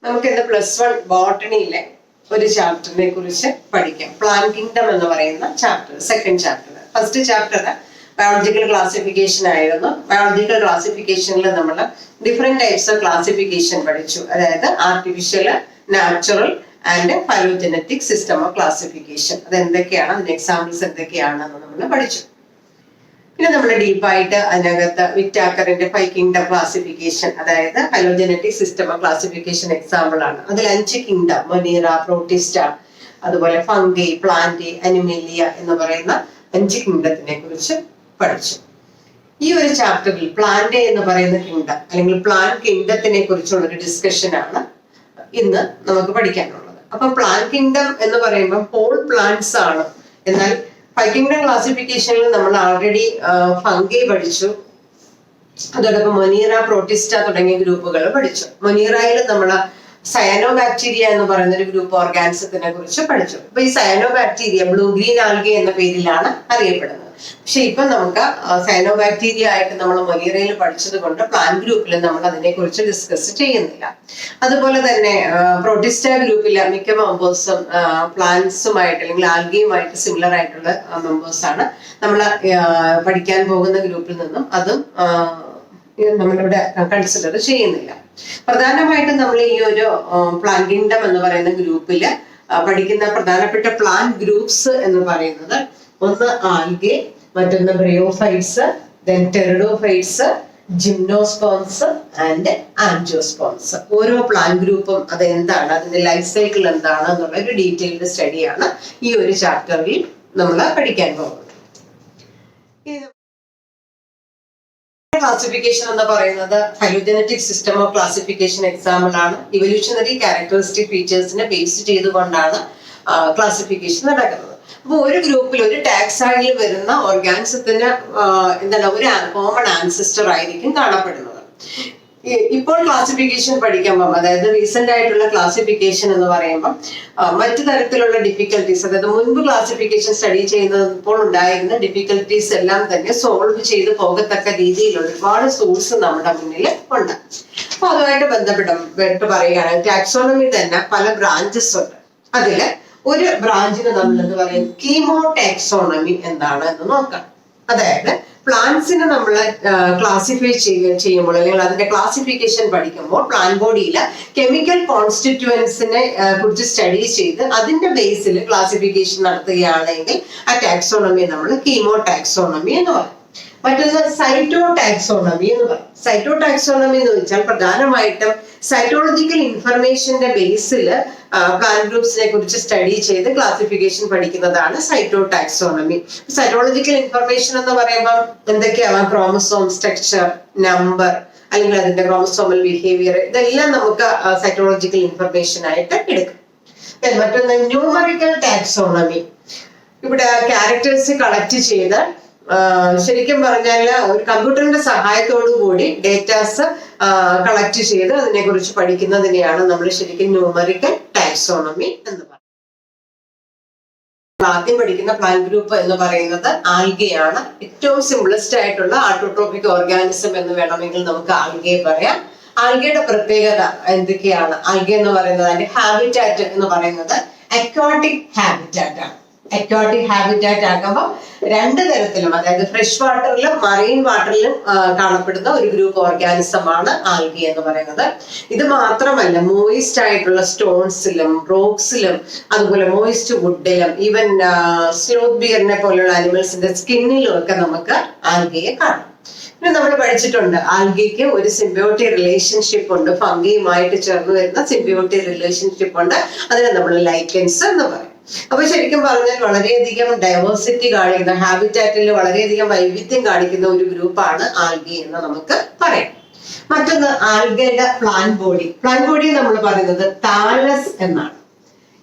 നമുക്ക് ഇന്ന് +1 ബോട്ടണിയിലെ ഒരു ചാപ്റ്ററിനെ കുറിച്ച് പഠിക്കാം. പ്ലാൻ കിങ്ഡം എന്ന് പറയുന്ന chapter, second chapter. First chapter biological classification ആയിരുന്നു. ബയോളജിക്കൽ ക്ലാസിഫിക്കേഷനിൽ നമ്മൾ ഡിഫറെന്റ് ടൈപ്സ് ഓഫ് ക്ലാസിഫിക്കേഷൻ പഠിച്ചു. അതായത് artificial, natural and phylogenetic system of classification. അത് എന്തൊക്കെയാണ്, അതിന്റെ എക്സാമ്പിൾസ് എന്തൊക്കെയാണെന്ന് നമ്മൾ പഠിച്ചു. പിന്നെ നമ്മൾ ഡീപ്പായിട്ട് അതിനകത്ത് വിറ്റാക്കറിന്റെ 5 കിങ്ഡം ക്ലാസിഫിക്കേഷൻ, അതായത് phylogenetic system of classification example ആണ്. അതിൽ 5 കിങ്ഡം, മൊനീറ, പ്രോട്ടിസ്റ്റ, അതുപോലെ ഫംഗി, പ്ലാന്റി, അനിമേലിയ എന്ന് പറയുന്ന 5 കിങ്ഡത്തിനെ കുറിച്ച് പഠിച്ചു. ഈ ഒരു ചാപ്റ്ററിൽ പ്ലാന്റ് എന്ന് പറയുന്ന കിങ്ഡം അല്ലെങ്കിൽ പ്ലാൻ കിങ്ഡത്തിനെ കുറിച്ചുള്ള ഒരു ഡിസ്കഷൻ ആണ് ഇന്ന് നമുക്ക് പഠിക്കാനുള്ളത്. അപ്പൊ പ്ലാൻ കിങ്ഡം എന്ന് പറയുമ്പോൾ ഹോൾ പ്ലാന്റ്സ് ആണ്. എന്നാൽ 5 കിങ്ഡം ക്ലാസിഫിക്കേഷനിൽ നമ്മൾ ഓൾറെഡി ഫംഗി പഠിച്ചു, അതോടൊപ്പം മൊനീറ, പ്രോട്ടിസ്റ്റ തുടങ്ങിയ ഗ്രൂപ്പുകൾ പഠിച്ചു. മൊനീറയിൽ നമ്മൾ സയനോ ബാക്ടീരിയ എന്ന് പറയുന്ന ഒരു ഗ്രൂപ്പ് ഓർഗാനിസത്തിനെ കുറിച്ച് പഠിച്ചു. അപ്പൊ ഈ cyano bacteria blue green algae എന്ന പേരിലാണ് അറിയപ്പെടുന്നത്. പക്ഷെ ഇപ്പൊ നമുക്ക് സയനോ ബാക്ടീരിയ ആയിട്ട് നമ്മൾ മൊനീറയിൽ പഠിച്ചത് കൊണ്ട് പ്ലാൻ ഗ്രൂപ്പിൽ നമ്മൾ അതിനെ കുറിച്ച് ഡിസ്കസ് ചെയ്യുന്നില്ല. അതുപോലെ തന്നെ പ്രോട്ടിസ്റ്റ ഗ്രൂപ്പിലെ മിക്ക മെമ്പേഴ്സും പ്ലാന്റ്സുമായിട്ട് അല്ലെങ്കിൽ ആൽഗയുമായിട്ട് സിമിലർ ആയിട്ടുള്ള മെമ്പേഴ്സ് ആണ്. നമ്മൾ പഠിക്കാൻ പോകുന്ന ഗ്രൂപ്പിൽ നിന്നും അതും നമ്മളിവിടെ കൺസിഡർ ചെയ്യുന്നില്ല. പ്രധാനമായിട്ടും നമ്മൾ ഈ ഒരു പ്ലാൻ കിങ്ഡം എന്ന് പറയുന്ന ഗ്രൂപ്പില് പഠിക്കുന്ന പ്രധാനപ്പെട്ട പ്ലാൻ ഗ്രൂപ്പ്സ് എന്ന് പറയുന്നത് ഒന്ന് ആൽഗെ, മറ്റൊന്ന് ബ്രിയോഫൈറ്റ്സ്, ദെൻ ടെറിഡോഫൈറ്റ്സ്, ജിംനോസ്പോൺസ് ആൻഡ് ആൻജിയോസ്പോൺസ്. ഓരോ പ്ലാൻ ഗ്രൂപ്പും അത് എന്താണ്, അതിന്റെ ലൈഫ് സൈക്കിൾ എന്താണ് എന്നുള്ള ഒരു ഡീറ്റെയിൽഡ് സ്റ്റഡിയാണ് ഈ ഒരു ചാപ്റ്ററിൽ നമ്മൾ പഠിക്കാൻ പോകുന്നത്. ക്ലാസിഫിക്കേഷൻ എന്ന് പറയുന്നത് phylogenetic system of classification example ആണ്. ഇവല്യൂഷണറി ക്യാരക്ടറിസ്റ്റിക് ഫീച്ചേഴ്സിനെ ബേസ് ചെയ്തുകൊണ്ടാണ് ക്ലാസിഫിക്കേഷൻ നടക്കുന്നത്. അപ്പൊ ഒരു ഗ്രൂപ്പിൽ, ഒരു ടാക്സോണിയിൽ വരുന്ന ഓർഗാനിസത്തിന് എന്താണ്, ഒരു കോമൺ ആൻസിസ്റ്റർ ആയിരിക്കും കാണപ്പെടുന്നത്. ഇപ്പോൾ ക്ലാസിഫിക്കേഷൻ പഠിക്കുമ്പം, അതായത് റീസെന്റ് ആയിട്ടുള്ള ക്ലാസിഫിക്കേഷൻ എന്ന് പറയുമ്പോൾ മറ്റു തരത്തിലുള്ള ഡിഫിക്കൽട്ടീസ്, അതായത് മുൻപ് ക്ലാസിഫിക്കേഷൻ സ്റ്റഡി ചെയ്യുന്നപ്പോൾ ഉണ്ടായിരുന്ന ഡിഫിക്കൽട്ടീസ് എല്ലാം തന്നെ സോൾവ് ചെയ്ത് പോകത്തക്ക രീതിയിലുള്ള ഒരുപാട് സോഴ്സ് നമ്മുടെ മുന്നിൽ ഉണ്ട്. അപ്പൊ അതുമായിട്ട് ബന്ധപ്പെട്ട് പറയുകയാണെങ്കിൽ ടാക്സോണമി തന്നെ പല ബ്രാഞ്ചസ് ഉണ്ട്. അതില് ഒരു ബ്രാഞ്ചിന് നമ്മൾ എന്ത് പറയും, കീമോ ടാക്സോണമി എന്താണ് എന്ന് നോക്കാം. അതായത് പ്ലാന്റ്സിനെ നമ്മൾ ക്ലാസിഫൈ ചെയ്യുമ്പോൾ അല്ലെങ്കിൽ അതിന്റെ ക്ലാസിഫിക്കേഷൻ പഠിക്കുമ്പോൾ പ്ലാന്റ് ബോഡിയിലെ കെമിക്കൽ കോൺസ്റ്റിറ്റ്യുവൻസിനെ കുറിച്ച് സ്റ്റഡി ചെയ്ത് അതിന്റെ ബേസിൽ ക്ലാസിഫിക്കേഷൻ നടത്തുകയാണെങ്കിൽ ആ ടാക്സോണമി നമ്മൾ കീമോ ടാക്സോണമി എന്ന് പറയും. മറ്റൊന്ന് സൈറ്റോ ടാക്സോണമി എന്ന് പറയും. സൈറ്റോ ടാക്സോണമി എന്ന് വെച്ചാൽ പ്രധാനമായിട്ടും സൈറ്റോളജിക്കൽ ഇൻഫർമേഷന്റെ ബേസിൽ പ്ലാന്റ് ഗ്രൂപ്പ്സിനെ കുറിച്ച് സ്റ്റഡി ചെയ്ത് ക്ലാസിഫിക്കേഷൻ പഠിക്കുന്നതാണ് സൈറ്റോ ടാക്സോണമി. സൈറ്റോളജിക്കൽ ഇൻഫർമേഷൻ എന്ന് പറയുമ്പോൾ എന്തൊക്കെയാവാം, ക്രോമസോം സ്ട്രക്ചർ, നമ്പർ, അല്ലെങ്കിൽ അതിന്റെ ക്രോമസോമൽ ബിഹേവിയർ, ഇതെല്ലാം നമുക്ക് സൈറ്റോളജിക്കൽ ഇൻഫർമേഷൻ ആയിട്ട് എടുക്കും. മറ്റൊന്ന് ന്യൂമറിക്കൽ ടാക്സോണമി. ഇവിടെ ക്യാരക്ടേഴ്സ് കളക്ട് ചെയ്ത് ശരിക്കും പറഞ്ഞാൽ ഒരു കമ്പ്യൂട്ടറിന്റെ സഹായത്തോടു കൂടി ഡേറ്റാസ് കളക്ട് ചെയ്ത് അതിനെ കുറിച്ച് പഠിക്കുന്നതിനെയാണ് നമ്മൾ ശരിക്കും ന്യൂമറിക്കൽ ടാക്സോണമി എന്ന് പറയുന്നത്. ആദ്യം പഠിക്കുന്ന പ്ലാന്റ് ഗ്രൂപ്പ് എന്ന് പറയുന്നത് ആൽഗയാണ്. ഏറ്റവും സിംപ്ലസ്റ്റ് ആയിട്ടുള്ള ആട്ടോട്രോപിക് ഓർഗാനിസം എന്ന് വേണമെങ്കിൽ നമുക്ക് ആൽഗയെ പറയാം. ആൽഗയുടെ പ്രത്യേകത എന്തൊക്കെയാണ്? ആൽഗ എന്ന് പറയുന്നത്, അതിന്റെ ഹാബിറ്റാറ്റ് എന്ന് പറയുന്നത് അക്വാട്ടിക് ഹാബിറ്റാറ്റ് ആണ്. അക്വാട്ടിക് ഹാബിറ്റാറ്റ് ആകുമ്പോൾ 2 തരത്തിലും, അതായത് ഫ്രഷ് വാട്ടറിലും മറൈൻ വാട്ടറിലും കാണപ്പെടുന്ന ഒരു ഗ്രൂപ്പ് ഓർഗാനിസം ആണ് ആൽഗി എന്ന് പറയുന്നത്. ഇത് മാത്രമല്ല, മോയിസ്റ്റ് ആയിട്ടുള്ള സ്റ്റോൺസിലും റോക്സിലും അതുപോലെ മോയിസ്റ്റ് വുഡിലും ഈവൻ സ്ലോത്ത് ബിയറിനെ പോലെയുള്ള അനിമൽസിന്റെ സ്കിന്നിലും ഒക്കെ നമുക്ക് ആൽഗയെ കാണാം. പിന്നെ നമ്മൾ പഠിച്ചിട്ടുണ്ട് ആൽഗയ്ക്ക് ഒരു സിംബയോട്ടിക് റിലേഷൻഷിപ്പ് ഉണ്ട്, ഫംഗിയുമായിട്ട് ചേർന്ന് വരുന്ന സിംബയോട്ടിക് റിലേഷൻഷിപ്പ് ഉണ്ട്. അതിനെ നമ്മൾ ലൈക്കൻസ് എന്ന് പറയും. അപ്പൊ ശരിക്കും പറഞ്ഞാൽ വളരെയധികം ഡൈവേഴ്സിറ്റി കാണിക്കുന്ന, ഹാബിറ്റാറ്റിൽ വളരെയധികം വൈവിധ്യം കാണിക്കുന്ന ഒരു ഗ്രൂപ്പാണ് ആൽഗി എന്ന് നമുക്ക് പറയാം. മറ്റൊന്ന് ആൽഗയുടെ പ്ലാന്റ് ബോഡി. പ്ലാന്റ് ബോഡി നമ്മൾ പറയുന്നത് താലസ് എന്നാണ്.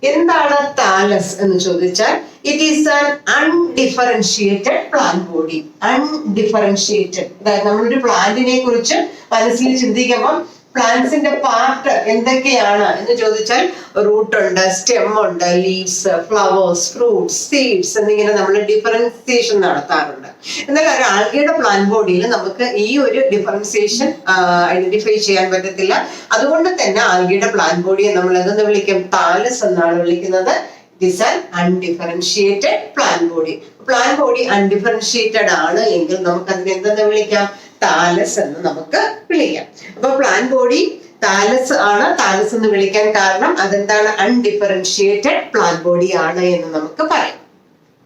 എന്താണ് താലസ് എന്ന് ചോദിച്ചാൽ, it is an undifferentiated plant body. Undifferentiated, അതായത് നമ്മളൊരു പ്ലാന്റിനെ കുറിച്ച് മനസ്സിൽ ചിന്തിക്കുമ്പോൾ പ്ലാന്റ്സിന്റെ പാർട്ട് എന്തൊക്കെയാണ് എന്ന് ചോദിച്ചാൽ റൂട്ട് ഉണ്ട്, സ്റ്റെം ഉണ്ട്, ലീവ്സ്, ഫ്ലവേഴ്സ്, ഫ്രൂട്ട്സ്, സീഡ്സ് എന്നിങ്ങനെ നമ്മൾ ഡിഫറൻസിയേഷൻ നടത്താറുണ്ട്. എന്നാൽ ഒരു ആൽഗയുടെ പ്ലാന്റ് ബോഡിയിൽ നമുക്ക് ഈ ഒരു ഡിഫറൻസിയേഷൻ ഐഡന്റിഫൈ ചെയ്യാൻ പറ്റത്തില്ല. അതുകൊണ്ട് തന്നെ ആൽഗയുടെ പ്ലാന്റ് ബോഡിയെ നമ്മൾ എന്തെന്ന് വിളിക്കും? താലസ് എന്നാണ് വിളിക്കുന്നത്. It is an undifferentiated plant body. Plant body undifferentiated ആണ് എങ്കിൽ നമുക്ക് അതിനെ എന്തെന്ന് വിളിക്കാം? താലസ് എന്ന് നമുക്ക് വിളിക്കാം. അപ്പൊ പ്ലാന്റ് ബോഡി താലസ് ആണ്. താലസ് എന്ന് വിളിക്കാൻ കാരണം അതെന്താണ്? അൺഡിഫറൻഷിയേറ്റഡ് പ്ലാന്റ് ബോഡി ആണ് എന്ന് നമുക്ക് പറയാം.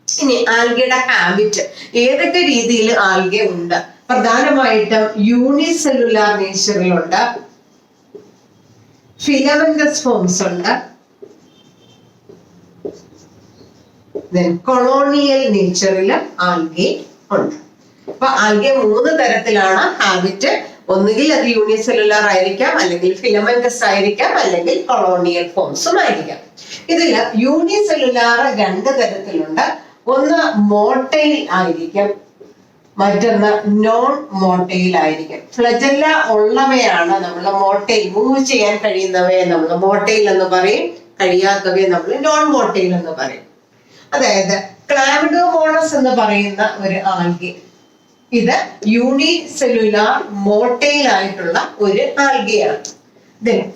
ഇനി ആൽഗയുടെ ഹാബിറ്റ്, ഏതൊക്കെ രീതിയിൽ ആൽഗ ഉണ്ട്? പ്രധാനമായിട്ടും യൂണിസെല്ലുലാർ നേച്ചറിലുണ്ട്, ഫിലമെന്റസ് ഫോംസ് ഉണ്ട്, കൊളോണിയൽ നേച്ചറിൽ ആൽഗെ ഉണ്ട്. അപ്പൊ ആൽഗെ 3 തരത്തിലാണ് ഹാബിറ്റ്. ഒന്നുകിൽ അത് യൂണിസെല്ലുലാർ ആയിരിക്കാം, അല്ലെങ്കിൽ ഫിലമെന്റസ് ആയിരിക്കാം, അല്ലെങ്കിൽ കൊളോണിയൽ ഫോംസും ആയിരിക്കാം. ഇതിൽ യൂണിസെല്ലുലാർ 2 തരത്തിലുണ്ട്. ഒന്ന് മോട്ടൈൽ ആയിരിക്കും, മറ്റൊന്ന് നോൺ മോട്ടൈൽ ആയിരിക്കും. ഫ്ലജല്ല ഉള്ളവയാണ് നമ്മൾ മോട്ടൈൽ, മൂവ് ചെയ്യാൻ കഴിയുന്നവയെ നമ്മൾ മോട്ടൈൽ എന്ന് പറയും, കഴിയാത്തവയെ നമ്മൾ നോൺ മോട്ടൈൽ എന്ന് പറയും. അതായത് ക്ലാമിഡോമോണസ് എന്ന് പറയുന്ന ഒരു ആൽഗെ, ഇത് യൂണിസെല്ലുലാർ മോട്ടൈൽ ആയിട്ടുള്ള ഒരു ആൽഗയാണ്.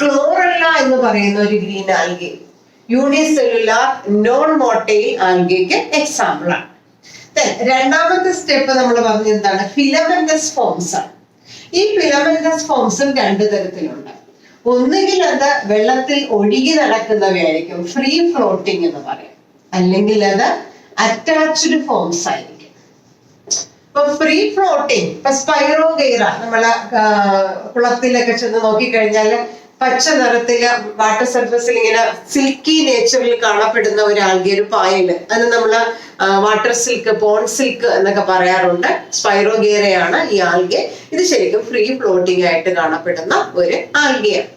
ക്ലോറല്ല എന്ന് പറയുന്ന ഒരു green algae unicellular non motile ആൽഗയ്ക്ക് എക്സാമ്പിൾ ആണ്. രണ്ടാമത്തെ സ്റ്റെപ്പ് നമ്മൾ പറഞ്ഞ എന്താണ്? ഫിലമെന്റസ് ഫോംസ് ആണ്. ഈ ഫിലമെന്റസ് ഫോംസും 2 തരത്തിലുണ്ട്. ഒന്നുകിൽ അത് വെള്ളത്തിൽ ഒഴുകി നടക്കുന്നവയായിരിക്കും, ഫ്രീ ഫ്ലോട്ടിംഗ് എന്ന് പറയും, അല്ലെങ്കിൽ അത് അറ്റാച്ച്ഡ് ഫോംസ് ആയിരിക്കും. ഇപ്പൊ ഫ്രീ ഫ്ലോട്ടിംഗ്, ഇപ്പൊ സ്പൈറോഗൈറ നമ്മളെ കുളത്തിലൊക്കെ ചെന്ന് നോക്കിക്കഴിഞ്ഞാൽ പച്ച നിറത്തില് വാട്ടർ സർഫസിൽ ഇങ്ങനെ സിൽക്കി നേച്ചറിൽ കാണപ്പെടുന്ന ഒരു ആൽഗ, ഒരു പായല്, അത് നമ്മള് വാട്ടർ സിൽക്ക്, പോണ്ട് സിൽക്ക് എന്നൊക്കെ പറയാറുണ്ട്. സ്പൈറോഗൈറയാണ് ഈ ആൽഗെ. ഇത് ശരിക്കും ഫ്രീ ഫ്ലോട്ടിംഗ് ആയിട്ട് കാണപ്പെടുന്ന ഒരു ആൽഗയാണ്.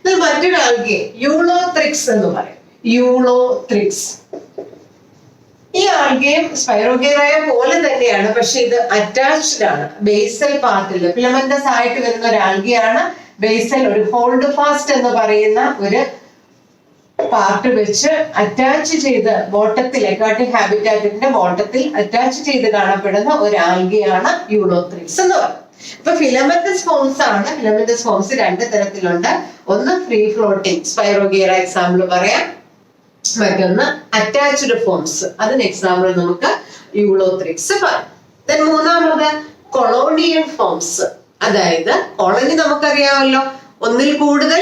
ഇത് മറ്റൊരു ആൽഗെ യൂളോത്രിക്സ് എന്ന് പറയും. യൂളോത്രിക്സ് ഈ ആൽഗയും സ്പൈറോഗൈറയെ പോലെ തന്നെയാണ്, പക്ഷെ ഇത് അറ്റാച്ച്ഡ് ആണ്. ബേസൽ പാർട്ടിൽ ഫിലമെന്റസ് ആയിട്ട് വരുന്ന ഒരു ആൽഗയാണ്. ബേസൽ ഒരു ഹോൾഡ് ഫാസ്റ്റ് എന്ന് പറയുന്ന ഒരു പാർട്ട് വെച്ച് അറ്റാച്ച് ചെയ്ത് ബോട്ടത്തിൽ, അക്വാട്ടിക് ഹാബിറ്റാറ്റിന്റെ ബോട്ടത്തിൽ അറ്റാച്ച് ചെയ്ത് കാണപ്പെടുന്ന ഒരു ആൽഗയാണ് യൂളോത്രിക്സ് എന്ന് പറയുന്നത്. ഇപ്പൊ ഫിലമെന്റസ് ഫോംസ് ആണ്. ഫിലമെന്റസ് ഫോംസ് 2 തരത്തിലുണ്ട്. ഒന്ന് ഫ്രീ ഫ്ലോട്ടിംഗ്, സ്പൈറോഗൈറ എക്സാമ്പിൾ പറയാം. മറ്റൊന്ന് അറ്റാച്ച്ഡ് ഫോംസ്, അതിന് എക്സാമ്പിൾ നമുക്ക് യൂളോത്രിക്സ് പറയാം. ദെൻ മൂന്നാമത് കൊളോണിയൽ ഫോംസ്. അതായത് കോളനി നമുക്കറിയാമല്ലോ, ഒന്നിൽ കൂടുതൽ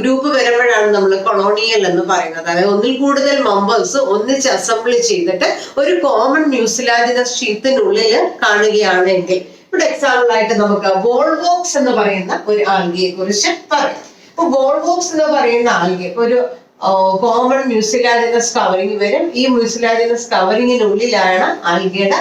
ഗ്രൂപ്പ് വരുമ്പോഴാണ് നമ്മൾ കൊളോണിയൽ എന്ന് പറയുന്നത്. അതായത് ഒന്നിൽ കൂടുതൽ മെമ്പേഴ്സ് ഒന്നിച്ച് അസംബ്ലി ചെയ്തിട്ട് ഒരു കോമൺ മ്യൂസിലാജിനസ് ഷീറ്റിനുള്ളിൽ കാണുകയാണെങ്കിൽ, ഇവിടെ എക്സാമ്പിൾ ആയിട്ട് നമുക്ക് വോൾവോക്സ് എന്ന് പറയുന്ന ഒരു ആൽഗയെ കുറിച്ച് പറയാം. അപ്പൊ വോൾവോക്സ് എന്ന് പറയുന്ന ആൽഗെ ഒരു കോമൺ മ്യൂസിലാജിനസ് കവറിങ് വരും. ഈ മ്യൂസിലാജിനസ് കവറിങ്ങിനുള്ളിലാണ് ആൽഗയുടെ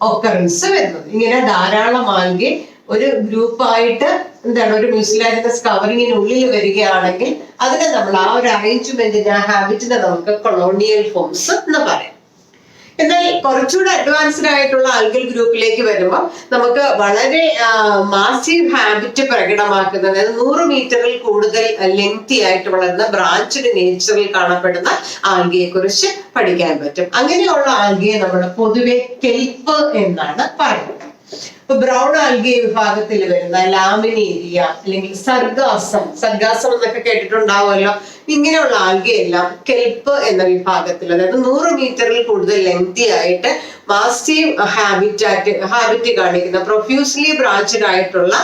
ഒക്കറൻസ് വരുന്നത്. ഇങ്ങനെ ധാരാളം ആൽഗെ ഒരു ഗ്രൂപ്പായിട്ട് എന്താണ് ഒരു മ്യൂസിലാജിനസ് കവറിങ്ങിനുള്ളിൽ വരികയാണെങ്കിൽ അതിനെ നമ്മൾ ആ ഒരു അറേഞ്ച്മെന്റിനെ, ആ ഹാബിറ്റിനെ നമുക്ക് കൊളോണിയൽ ഫോംസ് എന്ന് പറയാം. എന്നാൽ കുറച്ചുകൂടെ അഡ്വാൻസ്ഡ് ആയിട്ടുള്ള ആൽഗൽ ഗ്രൂപ്പിലേക്ക് വരുമ്പോൾ നമുക്ക് വളരെ മാസീവ് ഹാബിറ്റ് പ്രകടമാക്കുന്ന, അതായത് 100 മീറ്ററിൽ കൂടുതൽ ലെങ്തി ആയിട്ട് വളർന്ന ബ്രാഞ്ച്ഡ് നേച്ചറിൽ കാണപ്പെടുന്ന ആൽഗയെ കുറിച്ച് പഠിക്കാൻ പറ്റും. അങ്ങനെയുള്ള ആൽഗയെ നമ്മൾ പൊതുവെ കെൽപ്പ് എന്നാണ് പറയുന്നത്. ഇപ്പൊ ബ്രൗൺ ആൽഗെ വിഭാഗത്തിൽ വരുന്ന ലാമിനേരിയ അല്ലെങ്കിൽ സർഗാസം എന്നൊക്കെ കേട്ടിട്ടുണ്ടാവുമല്ലോ. ഇങ്ങനെയുള്ള ആൽഗയെല്ലാം കെൽപ്പ് എന്ന വിഭാഗത്തിൽ, അതായത് 100 മീറ്ററിൽ കൂടുതൽ ലെങ്തി ആയിട്ട് മാസീവ് ഹാബിറ്റ് കാണിക്കുന്ന പ്രൊഫ്യൂസ്ലി ബ്രാഞ്ച്ഡ് ആയിട്ടുള്ള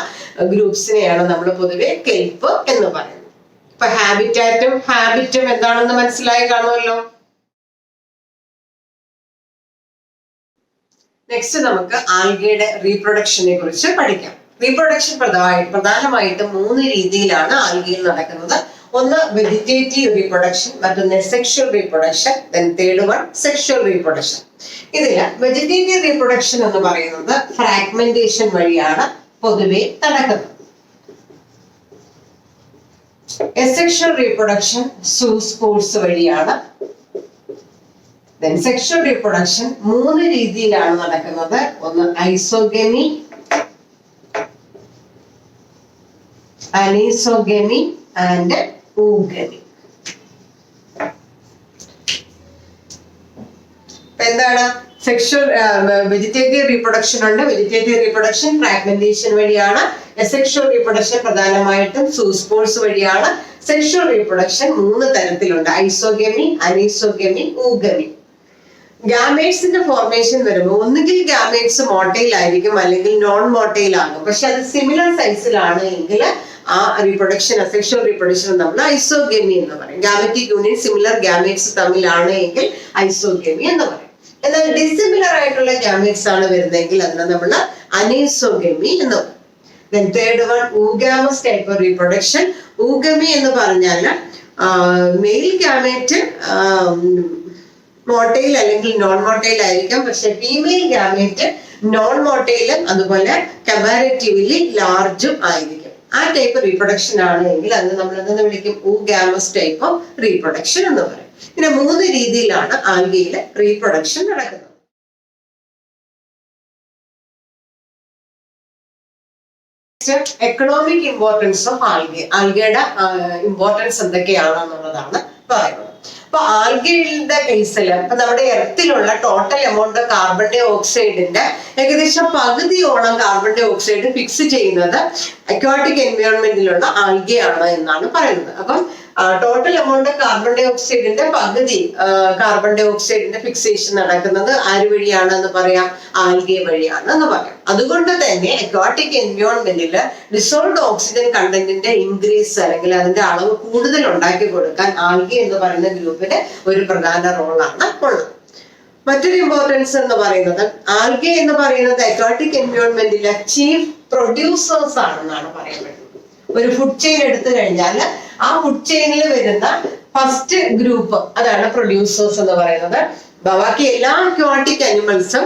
ഗ്രൂപ്പ്സിനെയാണ് നമ്മൾ പൊതുവെ കെൽപ്പ് എന്ന് പറയുന്നത്. ഇപ്പൊ ഹാബിറ്റും എന്താണെന്ന് മനസ്സിലായി കാണുമല്ലോ. നെക്സ്റ്റ് നമുക്ക് ആൽഗയുടെ റീപ്രൊഡക്ഷനെ കുറിച്ച് പഠിക്കാം. റീപ്രൊഡക്ഷൻ പ്രധാനമായിട്ടും 3 രീതിയിലാണ് ആൽഗയിൽ നടക്കുന്നത്. ഒന്ന് വെജിറ്റേറ്റീവ് റീപ്രൊഡക്ഷൻ, മറ്റൊന്ന് sexual reproduction, third one sexual reproduction. ഇതില് വെജിറ്റേറ്റീവ് റീപ്രൊഡക്ഷൻ എന്ന് പറയുന്നത് ഫ്രാഗ്മെന്റേഷൻ വഴിയാണ് പൊതുവെ നടക്കുന്നത്. സെക്ഷൽ റീപ്രൊഡക്ഷൻ സൂസ്പോർസ് വഴിയാണ്. സെക്ഷൽ റീപ്രൊഡക്ഷൻ 3 രീതിയിലാണ് നടക്കുന്നത്. ഒന്ന് ഐസോഗമി, anisogamy and oogamy. എന്താണ് സെക്ഷൽ വെജിറ്റേറ്റീവ് റീപ്രൊഡക്ഷൻ ഉണ്ട്. വെജിറ്റേറ്റീവ് റീപ്രൊഡക്ഷൻ ഫ്രാഗ്മെന്റേഷൻ വഴിയാണ്. സെക്ഷൽ റീപ്രൊഡക്ഷൻ പ്രധാനമായിട്ടും സൂസ്പോർസ് വഴിയാണ്. സെക്ഷൽ റീപ്രൊഡക്ഷൻ 3 തരത്തിലുണ്ട്: ഐസോഗമി, അനീസോഗമി, ഊഗമി. ഗാമേറ്റ്സിന്റെ ഫോർമേഷൻ വരുമ്പോൾ ഒന്നുകിൽ ഗാമേറ്റ്സ് മോട്ടൈൽ ആയിരിക്കും അല്ലെങ്കിൽ നോൺ മോട്ടൈൽ ആകും. പക്ഷെ അത് സിമിലർ സൈസിലാണ് എങ്കിൽ ആ റീപ്രൊഡക്ഷൻ, സെക്ഷൽ റീപ്രൊഡക്ഷൻ നമ്മൾ ഐസോഗമി എന്ന് പറയും. ഗാമറ്റിക് യൂണിയൻ സിമിലർ ഗാമേറ്റ്സ് തമ്മിലാണ് എങ്കിൽ ഐസോഗമി എന്ന് പറയും. എന്നാൽ ഡിസിമിലർ ആയിട്ടുള്ള ഗാമേറ്റ്സ് ആണ് വരുന്നതെങ്കിൽ അതിനെ നമ്മൾ അനീസോഗമി എന്ന് പറയും. Then third one, oogamous type of reproduction. Oogamy എന്ന് പറഞ്ഞാൽ മെയിൽ ഗാമേറ്റ് മോട്ടൈൽ അല്ലെങ്കിൽ നോൺ മോട്ടൈൽ ആയിരിക്കാം. പക്ഷെ ഫീമെയിൽ ഗാമേറ്റ് നോൺ മോട്ടൈലും അതുപോലെ കമ്പാരിറ്റീവ്ലി ലാർജും ആയിരിക്കും. ആ ടൈപ്പ് റീപ്രൊഡക്ഷൻ ആണ് എങ്കിൽ അത് നമ്മൾ എന്തെന്ന് വിളിക്കും? oogamous ടൈപ്പ് ഓഫ് റീപ്രൊഡക്ഷൻ എന്ന് പറയും. ഇങ്ങനെ 3 രീതിയിലാണ് ആൽഗയിലെ റീപ്രൊഡക്ഷൻ നടക്കുന്നത്. Economic importance of algae. ആൽഗയുടെ ഇമ്പോർട്ടൻസ് എന്തൊക്കെയാണെന്നുള്ളതാണ് പറയുന്നത്. അപ്പൊ ആൽഗയുടെ കേസിൽ ഇപ്പൊ നമ്മുടെ എർത്തിലുള്ള ടോട്ടൽ എമൗണ്ട് കാർബൺ ഡൈ ഓക്സൈഡിന്റെ ഏകദേശം പകുതിയോളം കാർബൺ ഡൈ ഓക്സൈഡ് ഫിക്സ് ചെയ്യുന്നത് അക്വാട്ടിക് എൻവയോൺമെന്റിലുള്ള ആൽഗയാണ് എന്നാണ് പറയുന്നത്. അപ്പം ടോട്ടൽ എമൗണ്ട് കാർബൺ ഡൈ ഓക്സൈഡിന്റെ പകുതി കാർബൺ ഡൈ ഓക്സൈഡിന്റെ ഫിക്സേഷൻ നടക്കുന്നത് ആര് വഴിയാണ് എന്ന് പറയാം? ആൽഗെ വഴിയാണ് എന്ന് പറയാം. അതുകൊണ്ട് തന്നെ അക്വാട്ടിക് എൻവയോൺമെന്റില് ഡിസോൾവ്ഡ് ഓക്സിജൻ കണ്ടന്റിന്റെ ഇൻക്രീസ് അല്ലെങ്കിൽ അതിന്റെ അളവ് കൂടുതൽ ഉണ്ടാക്കി കൊടുക്കാൻ ആൽഗെ എന്ന് പറയുന്ന ഗ്രൂപ്പിന് ഒരു പ്രധാന റോളാണ് ഉള്ളത്. മറ്റൊരു ഇമ്പോർട്ടൻസ് എന്ന് പറയുന്നത് ആൽഗെ എന്ന് പറയുന്നത് അക്വാട്ടിക് എൻവയോൺമെന്റിലെ ചീഫ് പ്രൊഡ്യൂസേഴ്സ് ആണെന്നാണ് പറയപ്പെടുന്നത്. ഒരു ഫുഡ് ചെയിൻ എടുത്തു കഴിഞ്ഞാൽ ആ ഫുഡ് ചെയിനിൽ വരുന്ന ഫസ്റ്റ് ഗ്രൂപ്പ് അതാണ് പ്രൊഡ്യൂസേഴ്സ് എന്ന് പറയുന്നത്. ബാക്കി എല്ലാ അക്വാട്ടിക് അനിമൽസും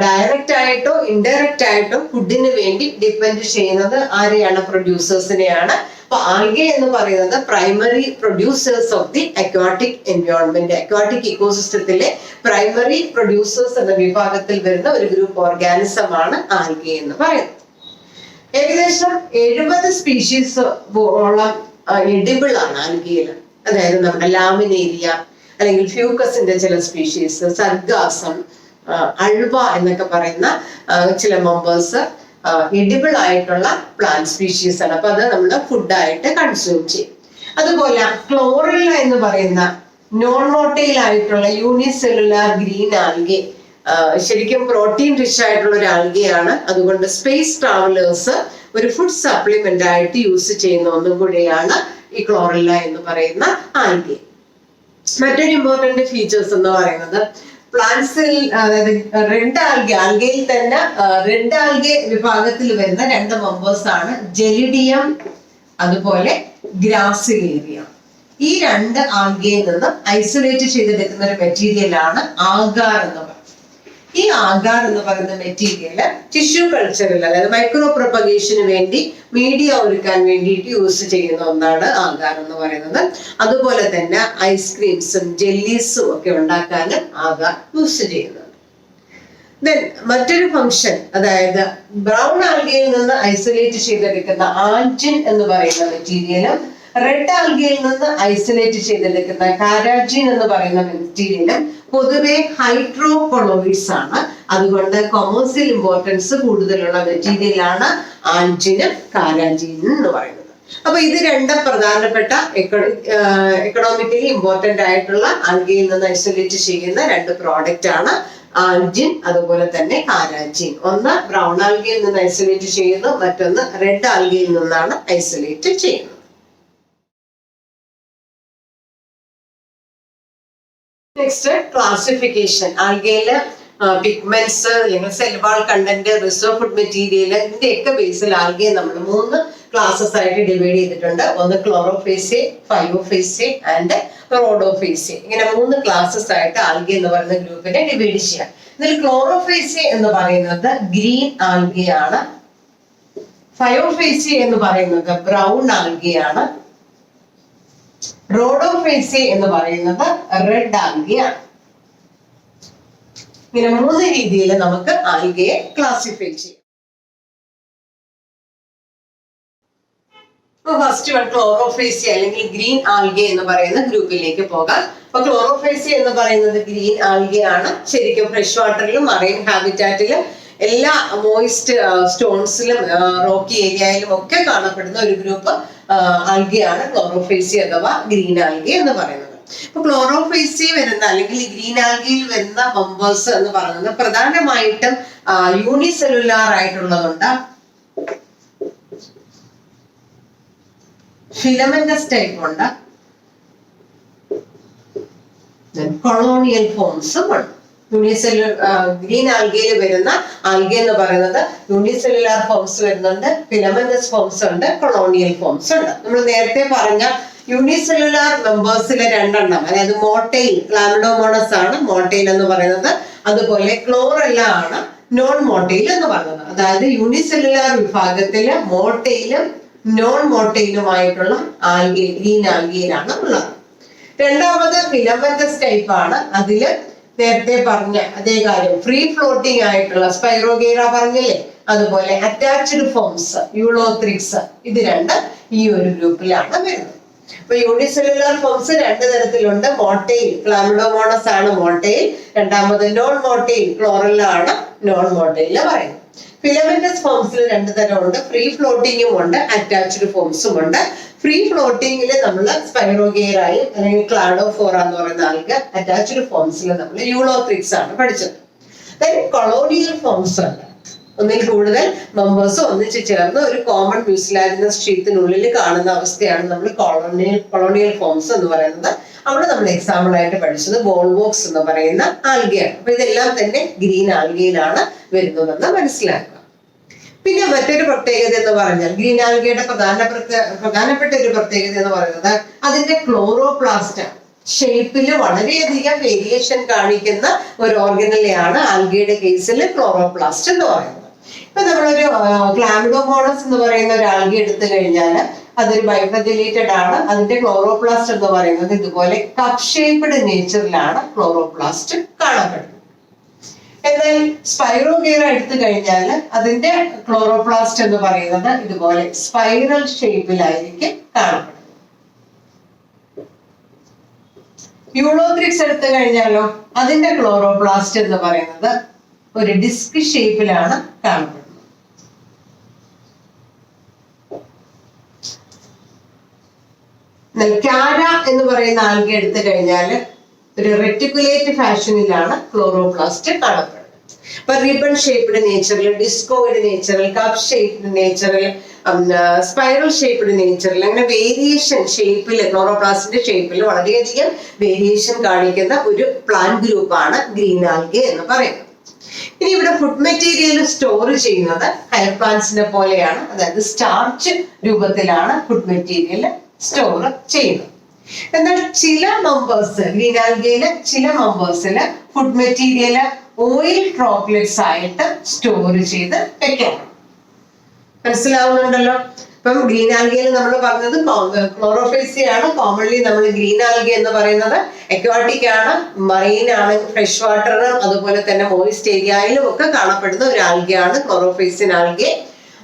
ഡയറക്റ്റ് ആയിട്ടോ ഇൻഡയറക്റ്റ് ആയിട്ടോ ഫുഡിന് വേണ്ടി ഡിപ്പെൻഡ് ചെയ്യുന്നത് ആരെയാണ്? പ്രൊഡ്യൂസേഴ്സിനെയാണ്. അപ്പൊ ആൽഗെ എന്ന് പറയുന്നത് primary producers of the aquatic environment. Aquatic ഇക്കോസിസ്റ്റത്തിലെ പ്രൈമറി പ്രൊഡ്യൂസേഴ്സ് എന്ന വിഭാഗത്തിൽ വരുന്ന ഒരു ഗ്രൂപ്പ് ഓർഗാനിസം ആണ് ആൽഗെ എന്ന് പറയുന്നത്. ഏകദേശം 70 സ്പീഷീസ് ഓളം എഡിബിൾ ആണ് ആൽഗയിൽ. അതായത് നമ്മുടെ ലാമിനേരിയ അല്ലെങ്കിൽ ഫ്യൂക്കസിന്റെ ചില സ്പീഷീസ്, സർഗാസം, അൾവ എന്നൊക്കെ പറയുന്ന ചില മെമ്പേഴ്സ് എഡിബിൾ ആയിട്ടുള്ള പ്ലാന്റ് സ്പീഷീസ് ആണ്. അപ്പൊ അത് നമ്മൾ ഫുഡായിട്ട് കൺസ്യൂം ചെയ്യും. അതുപോലെ ക്ലോറില്ല എന്ന് പറയുന്ന നോൺ മോട്ടൈൽ ആയിട്ടുള്ള യൂണിസെല്ലുലാർ ഗ്രീൻ ആൽഗെ ശരിക്കും പ്രോട്ടീൻ റിച്ച് ആയിട്ടുള്ള ഒരു ആൽഗയാണ്. അതുകൊണ്ട് സ്പേസ് ട്രാവലേഴ്സ് ഒരു ഫുഡ് സപ്ലിമെന്റ് ആയിട്ട് യൂസ് ചെയ്യുന്ന ഒന്നും കൂടിയാണ് ഈ ക്ലോറില്ല എന്ന് പറയുന്ന ആൽഗെ. മറ്റൊരു ഇമ്പോർട്ടന്റ് ഫീച്ചേഴ്സ് എന്ന് പറയുന്നത് പ്ലാന്റ്സിൽ, അതായത് റെഡ് ആൽഗെ, ആൽഗയിൽ തന്നെ റെഡ് ആൽഗെ വിഭാഗത്തിൽ വരുന്ന 2 മെമ്പേഴ്സ് ആണ് ജെലിഡിയം അതുപോലെ ഗ്രാസിലേറിയ. ഈ 2 ആൽഗയിൽ നിന്ന് ഐസൊലേറ്റ് ചെയ്തെടുക്കുന്ന ഒരു മെറ്റീരിയൽ ആണ് ആഗാർ എന്ന് പറയുന്നത്. ഈ ആഗാർ എന്ന് പറയുന്ന മെറ്റീരിയൽ ടിഷ്യൂ കൾച്ചറിൽ, അതായത് മൈക്രോ പ്രൊപ്പഗേഷന് വേണ്ടി മീഡിയ ഒരുക്കാൻ വേണ്ടിയിട്ട് യൂസ് ചെയ്യുന്ന ഒന്നാണ് ആഗാർ എന്ന് പറയുന്നത്. അതുപോലെ തന്നെ ഐസ്ക്രീംസും ജെല്ലീസും ഒക്കെ ഉണ്ടാക്കാനും ആഗാർ യൂസ് ചെയ്യുന്നുണ്ട്. ദെൻ മറ്റൊരു ഫംഗ്ഷൻ, അതായത് ബ്രൗൺ ആൽഗയിൽ നിന്ന് ഐസൊലേറ്റ് ചെയ്തെടുക്കുന്ന ആൽജിൻ എന്ന് പറയുന്ന മെറ്റീരിയലും റെഡ് ആൽഗയിൽ നിന്ന് ഐസൊലേറ്റ് ചെയ്തെടുക്കുന്ന കാരാജിൻ എന്ന് പറയുന്ന മെറ്റീരിയലും പൊതുവെ ഹൈഡ്രോകൊളോയിഡ്സ് ആണ്. അതുകൊണ്ട് കൊമേഴ്സ്യൽ ഇമ്പോർട്ടൻസ് കൂടുതലുള്ള മെറ്റീരിയലാണ് ആൽജിനും കാരാജിനും എന്ന് പറയുന്നത്. അപ്പൊ ഇത് 2 പ്രധാനപ്പെട്ട എക്കണോമിക്കലി ഇമ്പോർട്ടന്റ് ആയിട്ടുള്ള ആൽഗയിൽ നിന്ന് ഐസൊലേറ്റ് ചെയ്യുന്ന 2 പ്രോഡക്റ്റ് ആണ് ആൽജിൻ അതുപോലെ തന്നെ കാരാജിൻ. ഒന്ന് ബ്രൗൺ ആൽഗയിൽ നിന്ന് ഐസൊലേറ്റ് ചെയ്യുന്നു, മറ്റൊന്ന് റെഡ് ആൽഗയിൽ നിന്നാണ് ഐസൊലേറ്റ് ചെയ്യുന്നത്. Next classification. ആൽഗയില് പിഗ്മെന്റ്സ് അല്ലെങ്കിൽ cell wall content, reserve food material, ഇതിന്റെയൊക്കെ ബേസിൽ ആൽഗയെ നമ്മൾ 3 ക്ലാസ്സസ് ആയിട്ട് ഡിവൈഡ് ചെയ്തിട്ടുണ്ട്. ഒന്ന് ക്ലോറോഫേസിയെ, ഫൈലോഫേസിയെ ആൻഡ് റോഡോഫേസിയെ. ഇങ്ങനെ 3 ക്ലാസ്സസ് ആയിട്ട് ആൽഗെ എന്ന് പറയുന്ന ഗ്രൂപ്പിനെ ഡിവൈഡ് ചെയ്യാം. ഇതിൽ ക്ലോറോഫേസിയെ എന്ന് പറയുന്നത് ഗ്രീൻ ആൽഗയാണ്. ഫയോഫേസിയെ എന്ന് പറയുന്നത് ബ്രൗൺ ആൽഗയാണ്. റോഡോഫേസി എന്ന് പറയുന്നത് റെഡ് ആൽഗയാണ്. ഇങ്ങനെ 3 രീതിയിൽ നമുക്ക് ആൽഗയെ ക്ലാസിഫൈ ചെയ്യാം. ഫസ്റ്റ് വൺ ക്ലോറോഫേസിയ അല്ലെങ്കിൽ ഗ്രീൻ ആൽഗെ എന്ന് പറയുന്ന ഗ്രൂപ്പിലേക്ക് പോകാം. അപ്പൊ ക്ലോറോഫേസിയ എന്ന് പറയുന്നത് ഗ്രീൻ ആൽഗെ ആണ്. ശരിക്കും ഫ്രഷ് വാട്ടറിലും മറൈൻ ഹാബിറ്റാറ്റിലും എല്ലാ മോയിസ്റ്റ് സ്റ്റോൺസിലും റോക്കി ഏരിയയിലും ഒക്കെ കാണപ്പെടുന്ന ഒരു ഗ്രൂപ്പ് ആൽഗയാണ് ക്ലോറോഫേസിയ അഥവാ ഗ്രീൻ ആൽഗെ എന്ന് പറയുന്നത്. ഇപ്പൊ ക്ലോറോഫേസിയ വരുന്ന അല്ലെങ്കിൽ ഗ്രീൻ ആൽഗയിൽ വരുന്ന മെമ്പേഴ്സ് എന്ന് പറയുന്നത് പ്രധാനമായിട്ടും യൂണിസെല്ലുലാർ ആയിട്ടുള്ളതുണ്ട്, ഫിലമെന്റസ് ടൈപ്പ് ഉണ്ട്, കൊളോണിയൽ ഫോംസും ഉണ്ട്. ഗ്രീൻ ആൽഗയിൽ വരുന്ന ആൽഗ എന്ന് പറയുന്നത് യൂണിസെല്ലുലാർ ഫോംസ് വരുന്നുണ്ട്, ഫിലമെന്റസ് ഫോംസ് ഉണ്ട്, കൊളോണിയൽ ഫോംസ് ഉണ്ട്. നമ്മൾ നേരത്തെ പറഞ്ഞ യൂണിസെല്ലുലാർ മെമ്പേഴ്സിലെ രണ്ടെണ്ണം, അതായത് മോട്ടൈൽ, ക്ലാമിഡോമോണസ് ആണ് മോട്ടൈൽ എന്ന് പറയുന്നത്, അതുപോലെ ക്ലോറെല്ല ആണ് നോൺ മോട്ടൈൽ എന്ന് പറയുന്നത്. അതായത് യൂണിസെല്ലുലാർ വിഭാഗത്തില് മോട്ടൈലും നോൺ മോട്ടൈലുമായിട്ടുള്ള ആൽഗെ ഗ്രീൻ ആൽഗയിലാണ് ഉള്ളത്. രണ്ടാമത് ഫിലമെന്റസ് ടൈപ്പ് ആണ്. അതില് നേരത്തെ പറഞ്ഞ അതേ കാര്യം, ഫ്രീ ഫ്ലോട്ടിംഗ് ആയിട്ടുള്ള സ്പൈറോഗേറ പറഞ്ഞില്ലേ, അതുപോലെ അറ്റാച്ച്ഡ് ഫോംസ് യൂളോത്രിക്സ്, ഇത് രണ്ട് ഈ ഒരു ഗ്രൂപ്പിലാണ് വരുന്നത്. അപ്പൊ യൂണിസെല്ലുലാർ ഫോംസ് രണ്ട് തരത്തിലുണ്ട്. മോട്ടൈൽ, ക്ലാമിഡോമോണസ് ആണ് മോട്ടൈൽ. രണ്ടാമത് നോൺ മോട്ടൈൽ, ക്ലോറെല്ല ആണ് നോൺ മോട്ടൈൽ പറയുന്നത്. ഫിലമെന്റസ് ഫോംസിൽ രണ്ട് തരമുണ്ട്, ഫ്രീ ഫ്ലോട്ടിങ്ങും ഉണ്ട്, അറ്റാച്ച്ഡ് ഫോംസും ഉണ്ട്. ഫ്രീ ഫ്ലോട്ടിങ്ങിൽ നമ്മൾ സ്പൈറോഗേറായും അല്ലെങ്കിൽ ക്ലാഡോഫോറ എന്ന് പറയുന്ന ആൾക്ക്, അറ്റാച്ച്ഡ് ഫോംസിൽ നമ്മൾ യൂളോത്രിക്സ് ആണ് പഠിച്ചത്. കൊളോണിയൽ ഫോംസ് അല്ല, ഒന്നിൽ കൂടുതൽ മെമ്പേഴ്സ് ഒന്നിച്ച് ചേർന്ന് ഒരു കോമൺ മ്യൂസിലാജിനസ് ഷീറ്റിനുള്ളിൽ കാണുന്ന അവസ്ഥയാണ് നമ്മൾ കൊളോണിയൽ ഫോംസ് എന്ന് പറയുന്നത്. അവിടെ നമ്മൾ എക്സാമ്പിൾ ആയിട്ട് പഠിച്ചത് ബോൾവോക്സ് എന്ന് പറയുന്ന ആൽഗയാണ്. അപ്പൊ ഇതെല്ലാം തന്നെ ഗ്രീൻ ആൽഗയിലാണ് വരുന്നതെന്ന് മനസ്സിലാക്കുക. പിന്നെ മറ്റൊരു പ്രത്യേകത എന്ന് പറഞ്ഞാൽ ഗ്രീൻ ആൽഗയുടെ പ്രധാനപ്പെട്ട ഒരു പ്രത്യേകത എന്ന് പറയുന്നത് അതിന്റെ ക്ലോറോപ്ലാസ്റ്റ് ഷേപ്പില് വളരെയധികം വേരിയേഷൻ കാണിക്കുന്ന ഒരു ഓർഗനലെയാണ് ആൽഗയുടെ കേസിൽ ക്ലോറോപ്ലാസ്റ്റ് എന്ന് പറയുന്നത്. ഇപ്പൊ നമ്മളൊരു ക്ലാമിഡോമോണസ് എന്ന് പറയുന്ന ഒരു ആൽഗ എടുത്തു കഴിഞ്ഞാൽ അതൊരു ബൈഫ്ലജലേറ്റഡ് ആണ്. അതിന്റെ ക്ലോറോപ്ലാസ്റ്റ് എന്ന് പറയുന്നത് ഇതുപോലെ കപ്പ് ഷേപ്ഡ് നേച്ചറിലാണ് ക്ലോറോപ്ലാസ്റ്റ് കാണപ്പെടുന്നത്. എന്നാൽ സ്പൈറോഗേറ എടുത്തു കഴിഞ്ഞാൽ അതിന്റെ ക്ലോറോപ്ലാസ്റ്റ് എന്ന് പറയുന്നത് ഇതുപോലെ സ്പൈറൽ ഷേപ്പിലായിരിക്കും കാണപ്പെടുന്നത്. യൂളോത്രിക്സ് എടുത്തു കഴിഞ്ഞാലോ അതിന്റെ ക്ലോറോപ്ലാസ്റ്റ് എന്ന് പറയുന്നത് ഒരു ഡിസ്ക് ഷേപ്പിലാണ് കാണപ്പെടുന്നത്. കാര എന്ന് പറയുന്ന ആൽഗ എടുത്തു കഴിഞ്ഞാൽ ഒരു റെറ്റിക്കുലേറ്റ് ഫാഷനിലാണ് ക്ലോറോപ്ലാസ്റ്റ് കാണപ്പെടുന്നത്. അപ്പൊ റിബൺ ഷേപ്ഡ് നേച്ചറിൽ, ഡിസ്കോയിഡ് നേച്ചറിൽ, കപ്പ് ഷേപ്ഡ് നേച്ചറിൽ, സ്പൈറൽ ഷേപ്ഡ് നേച്ചറിൽ, അങ്ങനെ വേരിയേഷൻ ഷേപ്പിൽ, ക്ലോറോപ്ലാസ്റ്റിന്റെ ഷേപ്പിൽ വളരെയധികം വേരിയേഷൻ കാണിക്കുന്ന ഒരു പ്ലാന്റ് ഗ്രൂപ്പാണ് ഗ്രീൻ ആൽഗെ എന്ന് പറയുന്നത്. ഇനി ഇവിടെ ഫുഡ് മെറ്റീരിയൽ സ്റ്റോർ ചെയ്യുന്നത് ഹയർ പ്ലാന്റ്സിനെ പോലെയാണ്, അതായത് സ്റ്റാർച്ച് രൂപത്തിലാണ് ഫുഡ് മെറ്റീരിയൽ സ്റ്റോർ ചെയ്യുന്നത്. എന്നാൽ ചില മെമ്പേഴ്സ്, ഗ്രീൻ ആൽഗയിലെ ചില മെമ്പേഴ്സില് ഫുഡ് മെറ്റീരിയൽ ഓയിൽ ഡ്രോപ്ലെറ്റ്സ് ആയിട്ട് സ്റ്റോർ ചെയ്ത് വെക്കണം. മനസ്സിലാവുന്നുണ്ടല്ലോ? ഇപ്പം ഗ്രീൻ ആൽഗയിൽ നമ്മൾ പറഞ്ഞത് ക്ലോറോഫേസിയ ആണ്. കോമൺലി നമ്മൾ ഗ്രീൻ ആൽഗ എന്ന് പറയുന്നത് അക്വാട്ടിക് ആണ്, മറൈൻ ആണ്, ഫ്രഷ് വാട്ടറിലും അതുപോലെ തന്നെ മോയിസ്റ്റ് ഏരിയയിലും ഒക്കെ കാണപ്പെടുന്ന ഒരു ആൽഗയാണ് ക്ലോറോഫേസിയൻ ആൽഗെ.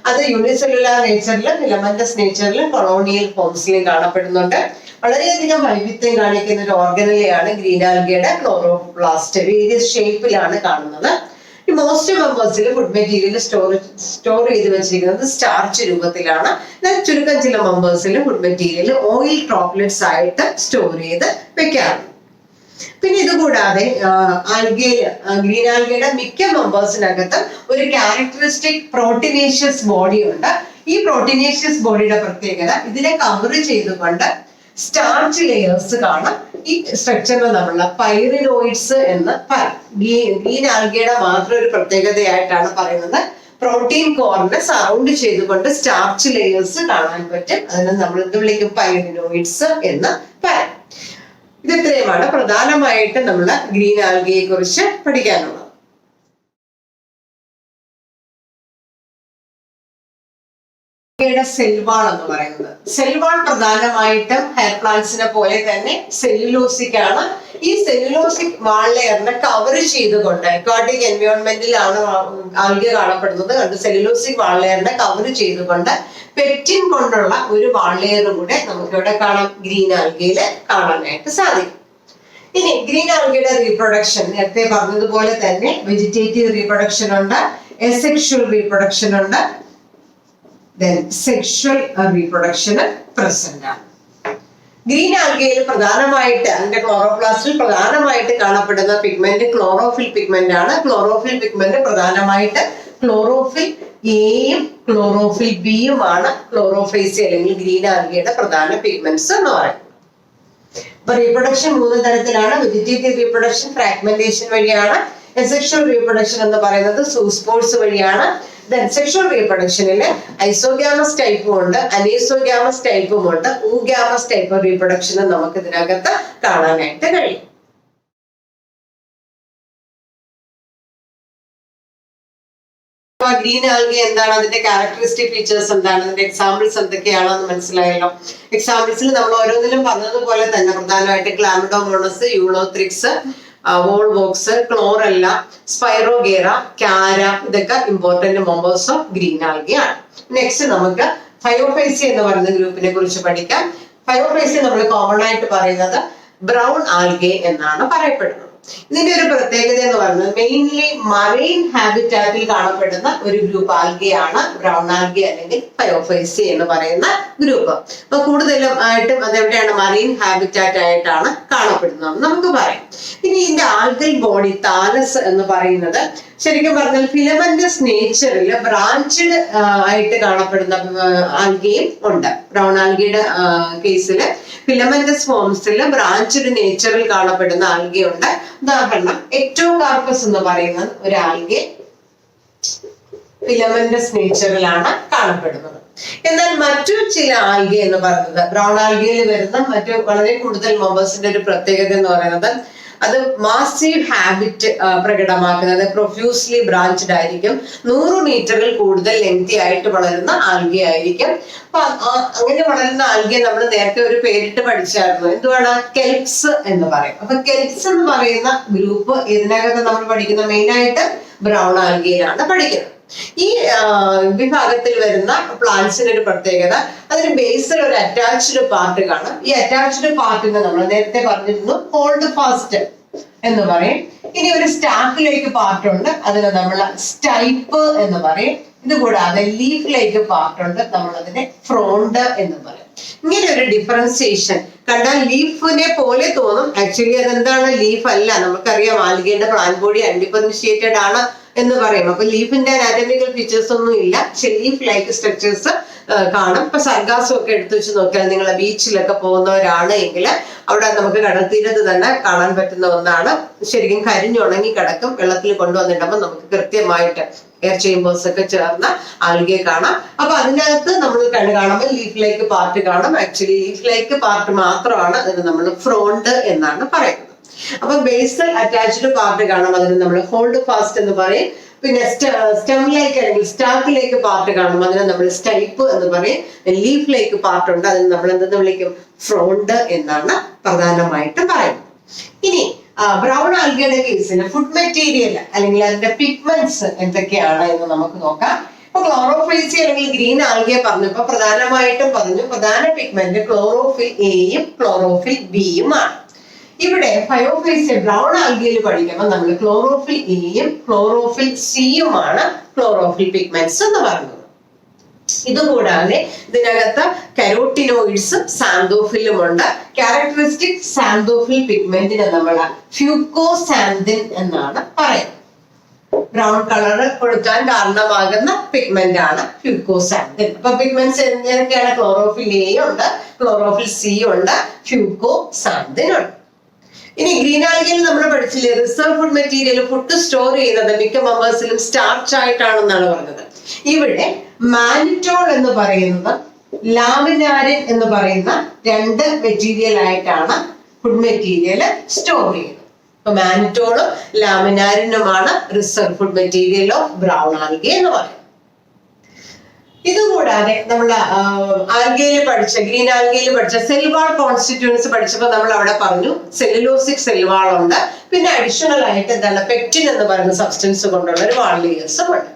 അത് യൂണിസെല്ലുലാർ നേച്ചറിലും ഫിലമെന്റസ് നേച്ചറിലും കൊളോണിയൽ ഫോംസിലും കാണപ്പെടുന്നുണ്ട്. വളരെയധികം വൈവിധ്യം കാണിക്കുന്ന ഒരു ഓർഗനലെയാണ് ഗ്രീൻ ആൽഗയുടെ ക്ലോറോപ്ലാസ്റ്റ്. വേരിയസ് ഷേപ്പിലാണ് കാണുന്നത്. ഈ മോസ്റ്റ് മെമ്പേഴ്സിൽ ഫുഡ് മെറ്റീരിയൽ സ്റ്റോർ ചെയ്ത് വെച്ചിരിക്കുന്നത് സ്റ്റാർച്ച് രൂപത്തിലാണ്. എന്നാൽ ചുരുക്കം ചില മെമ്പേഴ്സിൽ ഫുഡ് മെറ്റീരിയൽ ഓയിൽ ഡ്രോപ്ലെറ്റ്സ് ആയിട്ട് സ്റ്റോർ ചെയ്ത് വെക്കാറുണ്ട്. പിന്നെ ഇതുകൂടാതെ ഗ്രീൻ ആൽഗയുടെ മിക്ക മെമ്പേഴ്സിനകത്ത് ഒരു ക്യാരക്ടറിസ്റ്റിക് പ്രോട്ടീനേഷ്യസ് ബോഡി ഉണ്ട്. ഈ പ്രോട്ടീനേഷ്യസ് ബോഡിയുടെ പ്രത്യേകത ഇതിനെ കവർ ചെയ്തുകൊണ്ട് സ്റ്റാർച്ച് ലെയേഴ്സ് കാണാം. ഈ സ്ട്രക്ചറിനെ നമ്മൾ പൈറിനോയിഡ്സ് എന്ന് പറയും. ഗ്രീൻ ആൽഗയുടെ മാത്രം ഒരു പ്രത്യേകതയായിട്ടാണ് പറയുന്നത്. പ്രോട്ടീൻ കോറിനെ സറൗണ്ട് ചെയ്തുകൊണ്ട് സ്റ്റാർച്ച് ലെയേഴ്സ് കാണാൻ പറ്റും. അതിനെ നമ്മൾ എന്ത് വിളിക്കും? പൈറിനോയിഡ്സ് എന്ന് പറയും. ഇത് ഇത്രയുമാണ് പ്രധാനമായിട്ട് നമ്മൾ ഗ്രീൻ ആൽഗയെ കുറിച്ച് പഠിക്കാനുള്ളത്. സെൽവാൾ എന്ന് പറയുന്നത്. സെൽവാൾ പ്രധാനമായിട്ടും ഹെയർ പ്ലാന്റ്സിനെ പോലെ തന്നെ സെല്ലുലോസിക് ആണ്. ഈ സെല്ലുലോസിക് വാൾ ലെയറിനെ കവർ ചെയ്തുകൊണ്ട് അക്വാട്ടിക് എൻവയോൺമെന്റിലാണ് ആൽഗെ കാണപ്പെടുന്നത്. അത് സെല്ലുലോസിക് വാൾ ലെയറിനെ കവർ ചെയ്തുകൊണ്ട് പെക്റ്റിൻ കൊണ്ടുള്ള ഒരു വാൾ ലെയറും കൂടെ നമുക്കിവിടെ കാണാം, ഗ്രീൻ ആൽഗയിൽ കാണാനായിട്ട് സാധിക്കും. ഇനി ഗ്രീൻ ആൽഗയുടെ റീപ്രൊഡക്ഷൻ നേരത്തെ പറഞ്ഞതുപോലെ തന്നെ വെജിറ്റേറ്റീവ് റീപ്രൊഡക്ഷൻ ഉണ്ട്, എസെക്ഷൽ റീപ്രൊഡക്ഷൻ ഉണ്ട്, then sexual reproduction present ആണ്. ഗ്രീൻ ആൽഗയിൽ പ്രധാനമായിട്ട് അതിന്റെ ക്ലോറോപ്ലാസ്റ്റിൽ പ്രധാനമായിട്ട് കാണപ്പെടുന്ന പിഗ്മെന്റ് ക്ലോറോഫിൽ പിഗ്മെന്റ് ആണ്. ക്ലോറോഫിൽ പിഗ്മെന്റ് പ്രധാനമായിട്ട് ക്ലോറോഫിൽ എയും ക്ലോറോഫിൽ ബിയുമാണ് ക്ലോറോഫേസി അല്ലെങ്കിൽ ഗ്രീൻ ആൽഗയുടെ പ്രധാന പിഗ്മെന്റ്സ് എന്ന് പറയുന്നത്. അപ്പൊ റീപ്രൊഡക്ഷൻ 3 തരത്തിലാണ്. വെജിറ്റേറ്റീവ് റീപ്രൊഡക്ഷൻ ഫ്രാഗ്മെന്റേഷൻ വഴിയാണ്. എസെക്ഷൽ റീപ്രൊഡക്ഷൻ എന്ന് പറയുന്നത് സൂസ്പോർട്സ് വഴിയാണ്. സെക്ഷൽ റീപ്രൊഡക്ഷനിൽ ഐസോഗ്യാമസ് ടൈപ്പും ഉണ്ട്, അനീസോഗ്യാമസ് ടൈപ്പും ഉണ്ട്. ഊഗ്യാമസ് ടൈപ്പ് റീപ്രൊഡക്ഷനും നമുക്ക് ഇതിനകത്ത് കാണാനായിട്ട് കഴിയും. ഗ്രീൻ ആൽഗെ എന്താണ്, അതിന്റെ ക്യാരക്ടറിസ്റ്റിക് ഫീച്ചേഴ്സ് എന്താണ്, അതിന്റെ എക്സാമ്പിൾസ് എന്തൊക്കെയാണെന്ന് മനസ്സിലായല്ലോ. എക്സാമ്പിൾസിൽ നമ്മൾ ഓരോന്നിലും പറഞ്ഞതുപോലെ തന്നെ പ്രധാനമായിട്ട് ക്ലാമിഡോമോണസ്, യൂളോത്രിക്സ്, വോൾവോക്സ്, ക്ലോറല്ല, സ്പൈറോഗേറ, കാര ഇതൊക്കെ important members of green algae ആണ്. നെക്സ്റ്റ് നമുക്ക് ഫയോഫേസി എന്ന് പറയുന്ന ഗ്രൂപ്പിനെ കുറിച്ച് പഠിക്കാം. ഫയോഫേസി നമ്മൾ കോമൺ ആയിട്ട് പറയുന്നത് ബ്രൗൺ ആൽഗെ എന്നാണ് പറയപ്പെടുന്നത്. ഇതിന്റെ ഒരു പ്രത്യേകത എന്ന് പറയുന്നത് മെയിൻലി മറൈൻ ഹാബിറ്റാറ്റിൽ കാണപ്പെടുന്ന ഒരു ഗ്രൂപ്പ് ആൽഗെയാണ് ബ്രൗൺ ആൽഗെ അല്ലെങ്കിൽ ഫയോഫേസി എന്ന് പറയുന്ന ഗ്രൂപ്പ്. അപ്പൊ കൂടുതലും ആയിട്ടും അതെവിടെയാണ്, മറൈൻ ഹാബിറ്റാറ്റ് ആയിട്ടാണ് കാണപ്പെടുന്നത് നമുക്ക് പറയാം. ഇനി ഇതിന്റെ ആൽഗൽ ബോഡി താലസ് എന്ന് പറയുന്നത് ശരിക്കും പറഞ്ഞാൽ ഫിലമെന്റസ് നേച്ചറിൽ ബ്രാഞ്ചഡ് ആയിട്ട് കാണപ്പെടുന്ന ആൽഗയും ഉണ്ട്. ബ്രൗൺ ആൽഗയുടെ കേസിൽ ഫിലമെന്റസ് ഫോംസിൽ ബ്രാഞ്ചഡ് നേച്ചറിൽ കാണപ്പെടുന്ന ആൽഗയുണ്ട്. ഉദാഹരണം എക്ടോകാർപ്പസ് എന്ന് പറയുന്ന ഒരു ആൽഗെ ഫിലമെന്റസ് നേച്ചറിലാണ് കാണപ്പെടുന്നത്. എന്നാൽ മറ്റു ചില ആൽഗെ എന്ന് പറയുന്നത് ബ്രൗൺ ആൽഗയിൽ വരുന്ന മറ്റു വളരെ കൂടുതൽ മെമ്പേഴ്സിന്റെ ഒരു പ്രത്യേകത എന്ന് പറയുന്നത് അത് മാസീവ് ഹാബിറ്റ് പ്രകടമാക്കുന്നത്, പ്രൊഫ്യൂസ്ലി ബ്രാഞ്ച്ഡ് ആയിരിക്കും. 100 മീറ്ററിൽ കൂടുതൽ ലെങ്തി ആയിട്ട് വളരുന്ന ആൽഗെ ആയിരിക്കും. അപ്പൊ അങ്ങനെ വളരുന്ന ആൽഗെ നമ്മൾ നേരത്തെ ഒരു പേരിട്ട് പഠിച്ചായിരുന്നു, എന്തുവാണ്, കെൽപ്സ് എന്ന് പറയും. അപ്പൊ കെൽപ്സ് എന്ന് പറയുന്ന ഗ്രൂപ്പ് ഇതിനകത്ത് നമ്മൾ പഠിക്കുന്ന മെയിൻ ആയിട്ട് ബ്രൗൺ ആൽഗയിലാണ് പഠിക്കുന്നത്. ഈ വിഭാഗത്തിൽ വരുന്ന പ്ലാന്റ്സിന് ഒരു പ്രത്യേകത, അതിന് ബേസിൽ ഒരു അറ്റാച്ച്ഡ് പാർട്ട് കാണും. ഈ അറ്റാച്ച്ഡ് പാർട്ടിന് നമ്മൾ നേരത്തെ പറഞ്ഞിരുന്നു ഹോൾഡ് ഫാസ്റ്റ് എന്ന് പറയും. ഇനി ഒരു സ്റ്റാക്കിലേക്ക് പാർട്ട് ഉണ്ട്, അതിന് നമ്മൾ സ്റ്റൈപ്പ് എന്ന് പറയും. ഇതുകൂടാതെ ലീഫിലേക്ക് പാർട്ട് ഉണ്ട്, നമ്മൾ അതിനെ ഫ്രോണ്ട് എന്ന് പറയും. ഇങ്ങനെ ഒരു ഡിഫറൻസിയേഷൻ കണ്ടാൽ ലീഫിനെ പോലെ തോന്നും, ആക്ച്വലി അതെന്താണ്, ലീഫ് അല്ല. നമുക്കറിയാം ആൽഗയുടെ പ്ലാന്റ് ബോഡി അൺഡിഫറൻഷിയേറ്റഡ് ആണ് എന്ന് പറയും. അപ്പൊ ലീഫിന്റെ അനാറ്റമിക്കൽ ഫീച്ചേഴ്സ് ഒന്നും ഇല്ല, പക്ഷെ ലീഫ് ലൈക്ക് സ്ട്രക്ചേഴ്സ് കാണും. ഇപ്പൊ സർഗാസം ഒക്കെ എടുത്തു വെച്ച് നോക്കിയാൽ നിങ്ങൾ ബീച്ചിലൊക്കെ പോകുന്നവരാണ് എങ്കിൽ അവിടെ നമുക്ക് കടൽത്തീരത്ത് തന്നെ കാണാൻ പറ്റുന്ന ഒന്നാണ്. ശരിക്കും കരിഞ്ഞുണങ്ങി കിടക്കും, വെള്ളത്തിൽ കൊണ്ടുവന്നിടുമ്പോൾ നമുക്ക് കൃത്യമായിട്ട് എയർ ചേമ്പേഴ്സ് ഒക്കെ ചേർന്ന ആൽഗെ കാണാം. അപ്പൊ അതിനകത്ത് നമ്മൾ കാണുമ്പോൾ ലീഫ് ലൈക്ക് പാർട്ട് കാണും. ആക്ച്വലി ലീഫ് ലൈക്ക് പാർട്ട് മാത്രമാണ് അതിന് നമ്മൾ ഫ്രോണ്ട് എന്നാണ് പറയുന്നത്. അപ്പൊ ബേസൽ അറ്റാച്ച്ഡ് പാർട്ട് കാണും, അതിന് നമ്മൾ ഹോൾഡ് ഫാസ്റ്റ് എന്ന് പറയും. പിന്നെ സ്റ്റെമിലേക്ക് അല്ലെങ്കിൽ സ്റ്റാക്കിലേക്ക് പാർട്ട് കാണും, അതിനെ നമ്മൾ സ്റ്റൈപ്പ് എന്ന് പറയും. ലീഫിലേക്ക് പാർട്ട് ഉണ്ട്, അതിന് നമ്മൾ എന്തെന്ന് വിളിക്കും, ഫ്രോണ്ട് എന്നാണ് പ്രധാനമായിട്ടും പറയുന്നത്. ഇനി ബ്രൗൺ ആൽഗയുടെ കേസിൽ ഫുഡ് മെറ്റീരിയൽ അല്ലെങ്കിൽ അതിന്റെ പിഗ്മെന്റ്സ് എന്തൊക്കെയാണ് എന്ന് നമുക്ക് നോക്കാം. ഇപ്പൊ ക്ലോറോഫേസി അല്ലെങ്കിൽ ഗ്രീൻ ആൽഗെ പറഞ്ഞപ്പോ പ്രധാനമായിട്ടും പറഞ്ഞു പ്രധാന പിഗ്മെന്റ് ക്ലോറോഫിൽ എയും ക്ലോറോഫിൽ ബിയും ആണ്. ഇവിടെ ഫയോഫേസി ബ്രൗൺ ആൽഗയിൽ പഠിക്കുമ്പോൾ നമ്മൾ ക്ലോറോഫിൽ എയും ക്ലോറോഫിൽ സിയുമാണ് ക്ലോറോഫിൽ പിഗ്മെന്റ്സ് എന്ന് പറയുന്നത്. ഇതുകൂടാതെ ഇതിനകത്ത് കരോട്ടിനോയിഡ്സും സാന്തോഫിലും ഉണ്ട്. ക്യാരക്ടറിസ്റ്റിക് സാന്തോഫിൽ പിഗ്മെന്റിനെ നമ്മൾ ഫ്യൂക്കോസാന്തിൻ എന്നാണ് പറയുന്നത്. ബ്രൗൺ കളർ കൊടുക്കാൻ കാരണമാകുന്ന പിഗ്മെന്റ് ആണ് ഫ്യൂക്കോസാന്തിൻ. അപ്പൊ പിഗ്മെന്റ്സ് എന്തൊക്കെയാണ്, ക്ലോറോഫിൽ എ ഉണ്ട്, ക്ലോറോഫിൽ സി ഉണ്ട്, ഫ്യൂക്കോസാന്തിൻ ഉണ്ട്. ഇനി ഗ്രീൻ ആൽഗയിൽ നമ്മൾ പഠിച്ചില്ലേ, reserve food material food store ചെയ്യുന്നത് മിക്ക മെമ്പേഴ്സിലും സ്റ്റാർച്ച് ആയിട്ടാണെന്നാണ് പറഞ്ഞത്. ഇവിടെ മാനിറ്റോൾ എന്ന് പറയുന്നത് ലാമിനാരിൻ എന്ന് പറയുന്ന 2 മെറ്റീരിയൽ ആയിട്ടാണ് ഫുഡ് മെറ്റീരിയൽ സ്റ്റോർ ചെയ്യുന്നത്. അപ്പൊ മാനിറ്റോളും ലാമിനാരിനുമാണ് reserve food material of brown algae എന്ന് പറയുന്നത്. ഇതുകൂടാതെ നമ്മൾ ആൽഗയിൽ പഠിച്ച ഗ്രീൻ ആൽഗയിൽ പഠിച്ച സെൽവാൾ കോൺസ്റ്റിറ്റ്യൂൻസ് പഠിച്ചപ്പോൾ നമ്മൾ അവിടെ പറഞ്ഞു സെല്ലുലോസിക് സെൽവാൾ ഉണ്ട്, പിന്നെ അഡീഷണൽ ആയിട്ട് എന്താണ് പെക്റ്റിൻ എന്ന് പറയുന്ന സബ്സ്റ്റൻസ് കൊണ്ടുള്ള ഒരു വാൾ ലേയേഴ്സും ഉണ്ട്.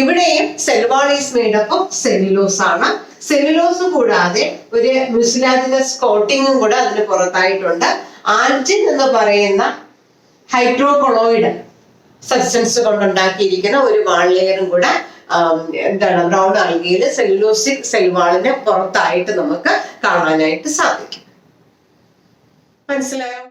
ഇവിടെയും cell wall is made up of cellulose ആണ്. സെല്ലുലോസ് കൂടാതെ ഒരു മ്യൂസിലാജിനസ് കോട്ടിങ്ങും കൂടെ അതിന് പുറത്തായിട്ടുണ്ട്. ആൽജിൻ എന്ന് പറയുന്ന ഹൈഡ്രോകൊളോയിഡ് സബ്സ്റ്റൻസ് കൊണ്ടുണ്ടാക്കിയിരിക്കുന്ന ഒരു വാൾ ലെയറും കൂടെ എന്താണ് ബ്രൗൺ ആൽഗയിൽ സെല്ലുലോസിക് സെൽവാളിന് പുറത്തായിട്ട് നമുക്ക് കാണാനായിട്ട് സാധിക്കും. മനസ്സിലായോ?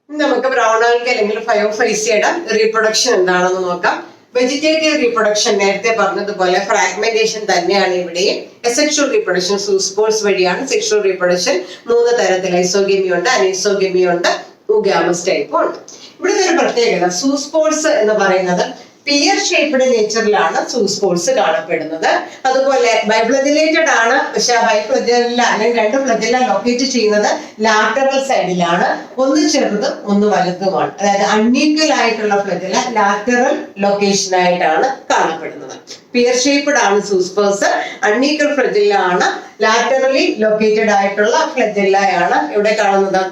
നമുക്ക് ബ്രൗൺ ആൽഗ അല്ലെങ്കിൽ ഫയോഫൈസിയുടെ റീപ്രൊഡക്ഷൻ എന്താണെന്ന് നോക്കാം. വെജിറ്റേറ്റീവ് റീപ്രൊഡക്ഷൻ നേരത്തെ പറഞ്ഞതുപോലെ ഫ്രാഗ്മെന്റേഷൻ തന്നെയാണ് ഇവിടെയും. അസെക്ഷുവൽ റീപ്രൊഡക്ഷൻ സൂസ്പോൾസ് വഴിയാണ്. സെക്ഷുവൽ റീപ്രൊഡക്ഷൻ 3 തരത്തിൽ, ഐസോഗെമി ഉണ്ട്, അനീസോഗെമി ഉണ്ട്, ഊഗാമസ് ടൈപ്പും ഉണ്ട്. ഇവിടുത്തെ ഒരു പ്രത്യേകത സൂസ്പോൾസ് എന്ന് പറയുന്നത് പിയർ ഷേപ്ഡ് നേച്ചറിലാണ് സൂസ്പോൾസ് കാണപ്പെടുന്നത്. അതുപോലെ ബൈഫ്ലജലേറ്റഡ് ആണ്, പക്ഷെ ആ ബൈഫ്ലജല്ല അല്ലെങ്കിൽ 2 ഫ്ലജല്ല ലൊക്കേറ്റ് ചെയ്യുന്നത് ലാറ്ററൽ സൈഡിലാണ്. ഒന്ന് ചെറുതും ഒന്ന് വലുതുമാണ്. അതായത് അൺഈക്വൽ ആയിട്ടുള്ള ഫ്ലജല ലാറ്ററൽ ലൊക്കേഷൻ ആയിട്ടാണ് കാണപ്പെടുന്നത്. പിയർ ഷേപ്ഡ് ആണ് സൂസ്പോൾസ്, അൺഈക്വൽ ഫ്ലജല്ല ആണ്, ലാറ്ററലി ലൊക്കേറ്റഡ് ആയിട്ടുള്ള ഫ്ലജല്ലയാണ് ഇവിടെ കാണുന്നത്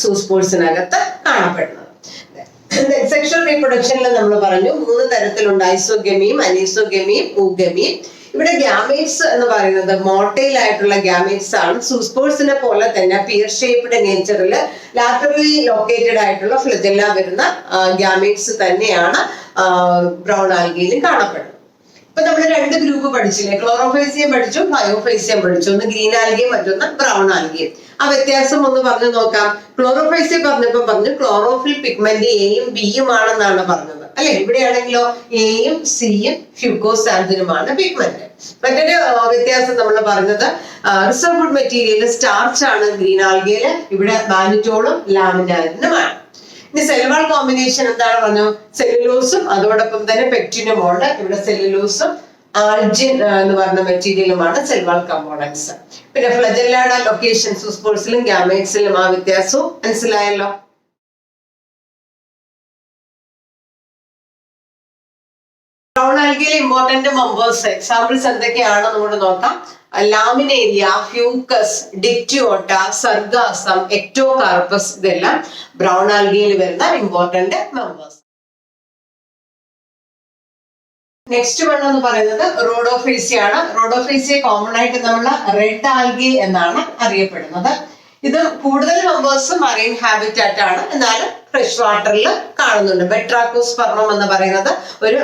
സൂസ്പോൾസിനകത്ത് കാണപ്പെടുന്നത്. സെക്ഷൽ റീപ്രൊഡക്ഷനിൽ നമ്മൾ പറഞ്ഞു 3 തരത്തിലുണ്ട്, ഐസോഗമിയും അനീസോഗമിയും ഊഗമിയും. ഇവിടെ ഗ്യാമേറ്റ്സ് എന്ന് പറയുന്നത് മോട്ടൈൽ ആയിട്ടുള്ള ഗ്യാമേറ്റ്സ് ആണ്. സൂസ്പോൾസിനെ പോലെ തന്നെ പിയർ ഷേപ്ഡ് നേച്ചറിൽ ലാറ്ററലി ലൊക്കേറ്റഡ് ആയിട്ടുള്ള ഫ്ലജല്ല വരുന്ന ഗ്യാമേറ്റ്സ് തന്നെയാണ് ബ്രൗൺ ആൽഗയിലും കാണപ്പെടുന്നത്. ഇപ്പൊ നമ്മൾ 2 ഗ്രൂപ്പ് പഠിച്ചില്ലേ, ക്ലോറോഫൈസിയം പഠിച്ചു, ഫയോഫൈസിയം പഠിച്ചു. ഒന്ന് ഗ്രീൻ ആൽഗയും മറ്റൊന്ന് ബ്രൗൺ ആൽഗയും. ആ വ്യത്യാസം ഒന്ന് പറഞ്ഞു നോക്കാം. ക്ലോറോഫൈസിയം പറഞ്ഞപ്പോ പറഞ്ഞു ക്ലോറോഫിൽ പിഗ്മെന്റ് എയും ബിയും ആണെന്നാണ് പറഞ്ഞത് അല്ലെ. ഇവിടെയാണെങ്കിലോ എയും സിയും ഫ്യൂക്കോസാന്തിനുമാണ് പിഗ്മെന്റ്. മറ്റൊരു വ്യത്യാസം നമ്മൾ പറഞ്ഞത് റിസർവ് ഫുഡ് മെറ്റീരിയൽ സ്റ്റാർച്ച് ആണ് ഗ്രീൻ ആൽഗയില്, ഇവിടെ മാനിറ്റോളും ലാമിനാരിനുമാണ്. ഇനി സെൽവാൾ കോമ്പിനേഷൻ എന്താണ് പറഞ്ഞു, സെല്ലുലോസും അതോടൊപ്പം തന്നെ പെക്റ്റിനും ഉണ്ട്. ഇവിടെ സെല്ലുലോസും ആൽജിൻ എന്ന് പറഞ്ഞ മെറ്റീരിയലുമാണ് സെൽവാൾ കമ്പോണൻസ്. പിന്നെ ഫ്ലജല്ലയുടെ ലൊക്കേഷൻ സൂസ്പോൾസിലും ഗ്യാമേറ്റ്സിലും ആ വ്യത്യാസവും മനസ്സിലായല്ലോ. ബ്രൗൺ ആൽഗയിലെ ഇമ്പോർട്ടന്റ് മെമ്പേഴ്സ് എക്സാമ്പിൾസ് എന്തൊക്കെയാണെന്ന് കൂടെ നോക്കാം. ലാമിനേരിയ, ഫ്യൂക്കസ്, ഡിക്റ്റിയോട്ട, സർഗാസം, എക്ടോകാർപ്പസ് ഇതെല്ലാം ബ്രൗൺ ആൽഗയിൽ വരുന്ന ഇമ്പോർട്ടന്റ് മെമ്പേഴ്സ്. നെക്സ്റ്റ് വൺ എന്ന് പറയുന്നത് റോഡോഫേസിയ ആണ്. റോഡോഫേസിയ കോമൺ ആയിട്ട് നമ്മൾ റെഡ് ആൽഗി എന്നാണ് അറിയപ്പെടുന്നത്. ഇത് കൂടുതൽ മെമ്പേഴ്സ് മറൈൻ ഹാബിറ്റാറ്റ് ആണ്, എന്നാലും ഫ്രഷ് വാട്ടറിൽ കാണുന്നുണ്ട്. ബെട്രാക്കോസ്പെർമം എന്ന് പറയുന്നത് ഒരു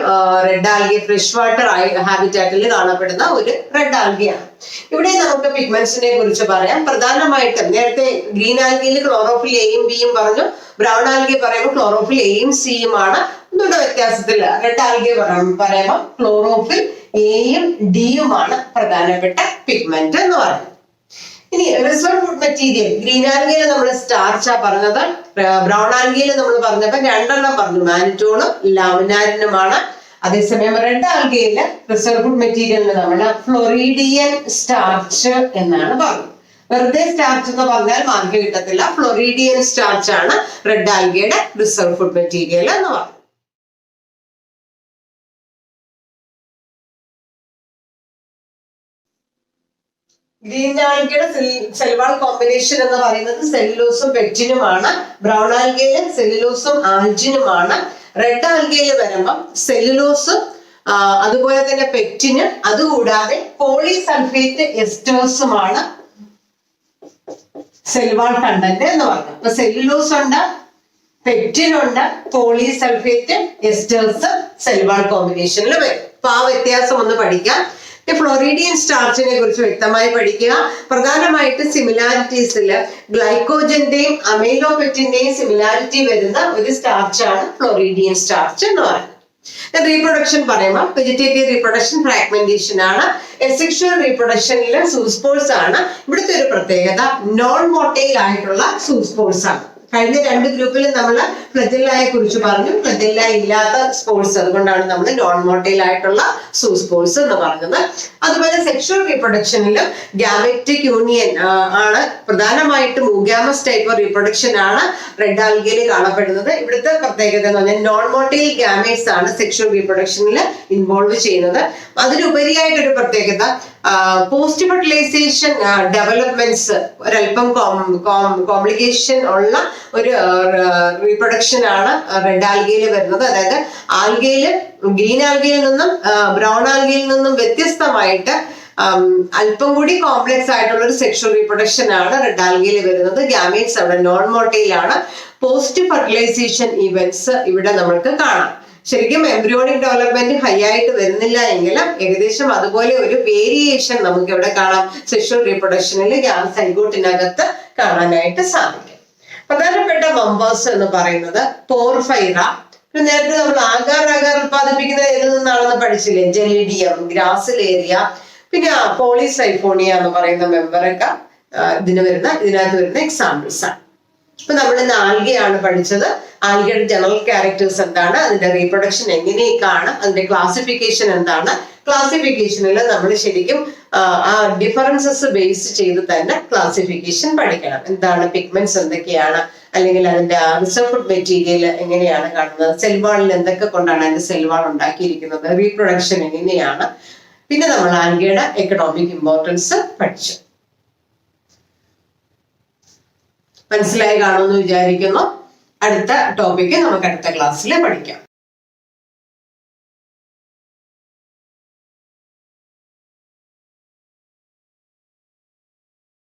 റെഡ് ആൽഗി, ഫ്രഷ് വാട്ടർ ഹാബിറ്റാറ്റിൽ കാണപ്പെടുന്ന ഒരു റെഡ് ആൽഗിയാണ്. ഇവിടെ നമുക്ക് പിഗ്മെന്റ്സിനെ കുറിച്ച് പറയാം. പ്രധാനമായിട്ടും നേരത്തെ ഗ്രീൻ ആൽഗിയിൽ ക്ലോറോഫിൽ എയും ബിയും പറഞ്ഞു, ബ്രൗൺ ആൽഗി പറയുമ്പോൾ ക്ലോറോഫിൽ എയും സിയും ആണ്. ഒന്നുകൂടെ വ്യത്യാസത്തിൽ റെഡ് ആൽഗി പറയുമ്പോൾ ക്ലോറോഫിൽ എയും ഡിയുമാണ് പ്രധാനപ്പെട്ട പിഗ്മെന്റ് എന്ന് പറയുന്നത്. ഇനി റിസർവ് ഫുഡ് മെറ്റീരിയൽ ഗ്രീൻ ആൽഗയിൽ നമ്മൾ സ്റ്റാർച്ചാ പറഞ്ഞത്, ബ്രൗൺ ആൽഗയിൽ നമ്മൾ പറഞ്ഞപ്പോൾ 2 പറഞ്ഞു, മാനിറ്റോളും ലാമിനാരിനുമാണ്. അതേസമയം റെഡ് ആൽഗയിൽ റിസർവ് ഫുഡ് മെറ്റീരിയലിന് നമ്മൾ ഫ്ലോറിഡിയൻ സ്റ്റാർച്ച് എന്നാണ് പറഞ്ഞത്. വെറുതെ സ്റ്റാർച്ച് എന്ന് പറഞ്ഞാൽ മാർക്ക് കിട്ടത്തില്ല. ഫ്ലോറിഡിയൻ സ്റ്റാർച്ച് ആണ് റെഡ് ആൽഗയുടെ റിസർവ് ഫുഡ് മെറ്റീരിയൽ എന്ന് പറയുന്നത്. ഗ്രീൻ ആൽഗയുടെ സെൽവാൾ കോമ്പിനേഷൻ എന്ന് പറയുന്നത് സെല്ലുലോസും പെക്റ്റിനുമാണ്. ബ്രൗൺ ആൽഗയിൽ സെല്ലുലോസും ആൽജിനുമാണ്. റെഡ് ആൽഗയിൽ വരുമ്പം സെല്ലുലോസും അതുപോലെ തന്നെ പെക്റ്റിന്, അതുകൂടാതെ പോളിസൾഫേറ്റ് എസ്റ്റേഴ്സുമാണ് സെൽവാൾ കണ്ടന്റ് എന്ന് പറയുന്നത്. അപ്പൊ സെല്ലുലോസ് ഉണ്ട്, പെക്റ്റിൻ ഉണ്ട്, പോളിസൾഫേറ്റ് എസ്റ്റേഴ്സ് സെൽവാൾ കോമ്പിനേഷനിൽ വരും. അപ്പൊ ആ വ്യത്യാസം ഒന്ന് പഠിക്കാം. ഫ്ലോറിഡിയൻ സ്റ്റാർച്ചിനെ കുറിച്ച് വ്യക്തമായി പഠിക്കുക. പ്രധാനമായിട്ട് സിമിലാരിറ്റീസിൽ ഗ്ലൈക്കോജന്റെയും അമൈലോപെക്റ്റിന്റെയും സിമിലാരിറ്റി വരുന്ന ഒരു സ്റ്റാർച്ചാണ് ഫ്ലോറിഡിയൻ സ്റ്റാർച്ച് എന്ന് പറയുന്നത്. റീപ്രൊഡക്ഷൻ പറയുമ്പോൾ വെജിറ്റേറ്റീവ് റീപ്രൊഡക്ഷൻ ഫ്രാഗ്മെന്റേഷൻ ആണ്. എസെക്ഷുവൽ റീപ്രൊഡക്ഷനിൽ സൂസ്പോൾസ് ആണ്. ഇവിടുത്തെ ഒരു പ്രത്യേകത നോൺ മോട്ടൈൽ ആയിട്ടുള്ള സൂസ്പോൾസ് ആണ്. കഴിഞ്ഞ 2 ഗ്രൂപ്പിലും നമ്മൾ ഫ്ലജെല്ലയെ കുറിച്ച് പറഞ്ഞു. ഫ്ലജെല്ല ഇല്ലാത്ത സ്പോർട്സ്, അതുകൊണ്ടാണ് നമ്മൾ നോൺ മോട്ടൈൽ ആയിട്ടുള്ള സൂസ്പോർട്സ് എന്ന് പറഞ്ഞത്. അതുപോലെ സെക്ഷുവൽ റീപ്രൊഡക്ഷനിലും ഗാമെറ്റിക് യൂണിയൻ ആണ് പ്രധാനമായിട്ടും. മൂഗാമസ് ടൈപ്പ് റീപ്രൊഡക്ഷൻ ആണ് റെഡ് ആൽഗയിൽ കാണപ്പെടുന്നത്. ഇവിടുത്തെ പ്രത്യേകത എന്ന് പറഞ്ഞാൽ നോൺ മോട്ടൈൽ ഗാമേറ്റ്സ് ആണ് സെക്ഷുവൽ റീപ്രൊഡക്ഷനിൽ ഇൻവോൾവ് ചെയ്യുന്നത്. അതിലുപരിയായിട്ടൊരു പ്രത്യേകത, പോസ്റ്റ് ഫെർട്ടിലൈസേഷൻ ഡെവലപ്മെന്റ്സ് ഒരല്പം കോംപ്ലിക്കേഷൻ ഉള്ള ഒരു റീപ്രൊഡക്ഷൻ ആണ് റെഡ് ആൽഗയിൽ വരുന്നത്. അതായത് ആൽഗയില് ഗ്രീൻ ആൽഗയിൽ നിന്നും ബ്രൗൺ ആൽഗയിൽ നിന്നും വ്യത്യസ്തമായിട്ട് അല്പം കൂടി കോംപ്ലക്സ് ആയിട്ടുള്ള ഒരു സെക്ഷുവൽ റീപ്രൊഡക്ഷൻ ആണ് റെഡ് ആൽഗയിൽ വരുന്നത്. ഗാമേറ്റ്സ് അവിടെ നോൺ മോട്ടൈൽ ആണ്. പോസ്റ്റ് ഫെർട്ടിലൈസേഷൻ ഇവന്റ്സ് ഇവിടെ നമുക്ക് കാണാം. ശരിക്കും എംബ്രിയോണിക് ഡെവലപ്മെന്റ് ഹൈ ആയിട്ട് വരുന്നില്ല എങ്കിലും ഏകദേശം അതുപോലെ ഒരു വേരിയേഷൻ നമുക്ക് ഇവിടെ കാണാം. സെക്ഷുവൽ റീപ്രൊഡക്ഷനിൽ സൈഗോട്ടിനകത്ത് കാണാനായിട്ട് സാധിക്കും. പ്രധാനപ്പെട്ട മെമ്പേഴ്സ് എന്ന് പറയുന്നത് പോർഫൈറ. നേരത്തെ നമ്മൾ ആകാർ ഉത്പാദിപ്പിക്കുന്നത് ഏതിൽ നിന്നാണെന്ന് പഠിച്ചില്ലേ? ജെലിഡിയം, ഗ്രാസിലേരിയ, പിന്നെ പോളിസൈഫോണിയ എന്ന് പറയുന്ന മെമ്പറൊക്കെ ഇതിനകത്ത് വരുന്ന എക്സാമ്പിൾസ് ആണ്. ഇപ്പൊ നമ്മൾ ഇന്ന് ആൽഗയാണ് പഠിച്ചത്. ആൽഗയുടെ ജനറൽ ക്യാരക്ടേഴ്സ് എന്താണ്, അതിന്റെ റീപ്രൊഡക്ഷൻ എങ്ങനെയൊക്കെയാണ്, അതിന്റെ ക്ലാസിഫിക്കേഷൻ എന്താണ്. ക്ലാസിഫിക്കേഷനിൽ നമ്മൾ ശരിക്കും ആ ഡിഫറൻസസ് ബേസ് ചെയ്ത് തന്നെ ക്ലാസിഫിക്കേഷൻ പഠിക്കണം. എന്താണ് പിഗ്മെന്റ്സ്, എന്തൊക്കെയാണ്, അല്ലെങ്കിൽ അതിന്റെ റിസർവ്ഡ് മെറ്റീരിയൽ എങ്ങനെയാണ് കാണുന്നത്, സെൽവാളിൽ എന്തൊക്കെ കൊണ്ടാണ് അതിന്റെ സെൽവാൾ ഉണ്ടാക്കിയിരിക്കുന്നത്, റീപ്രൊഡക്ഷൻ എങ്ങനെയാണ്. പിന്നെ നമ്മൾ ആൽഗയുടെ എക്കണോമിക് ഇമ്പോർട്ടൻസ് പഠിച്ചു. മനസ്സിലായി കാണുമെന്ന് വിചാരിക്കുന്നു. അടുത്ത ടോപ്പിക്ക് നമുക്ക് അടുത്ത ക്ലാസ്സിൽ പഠിക്കാം.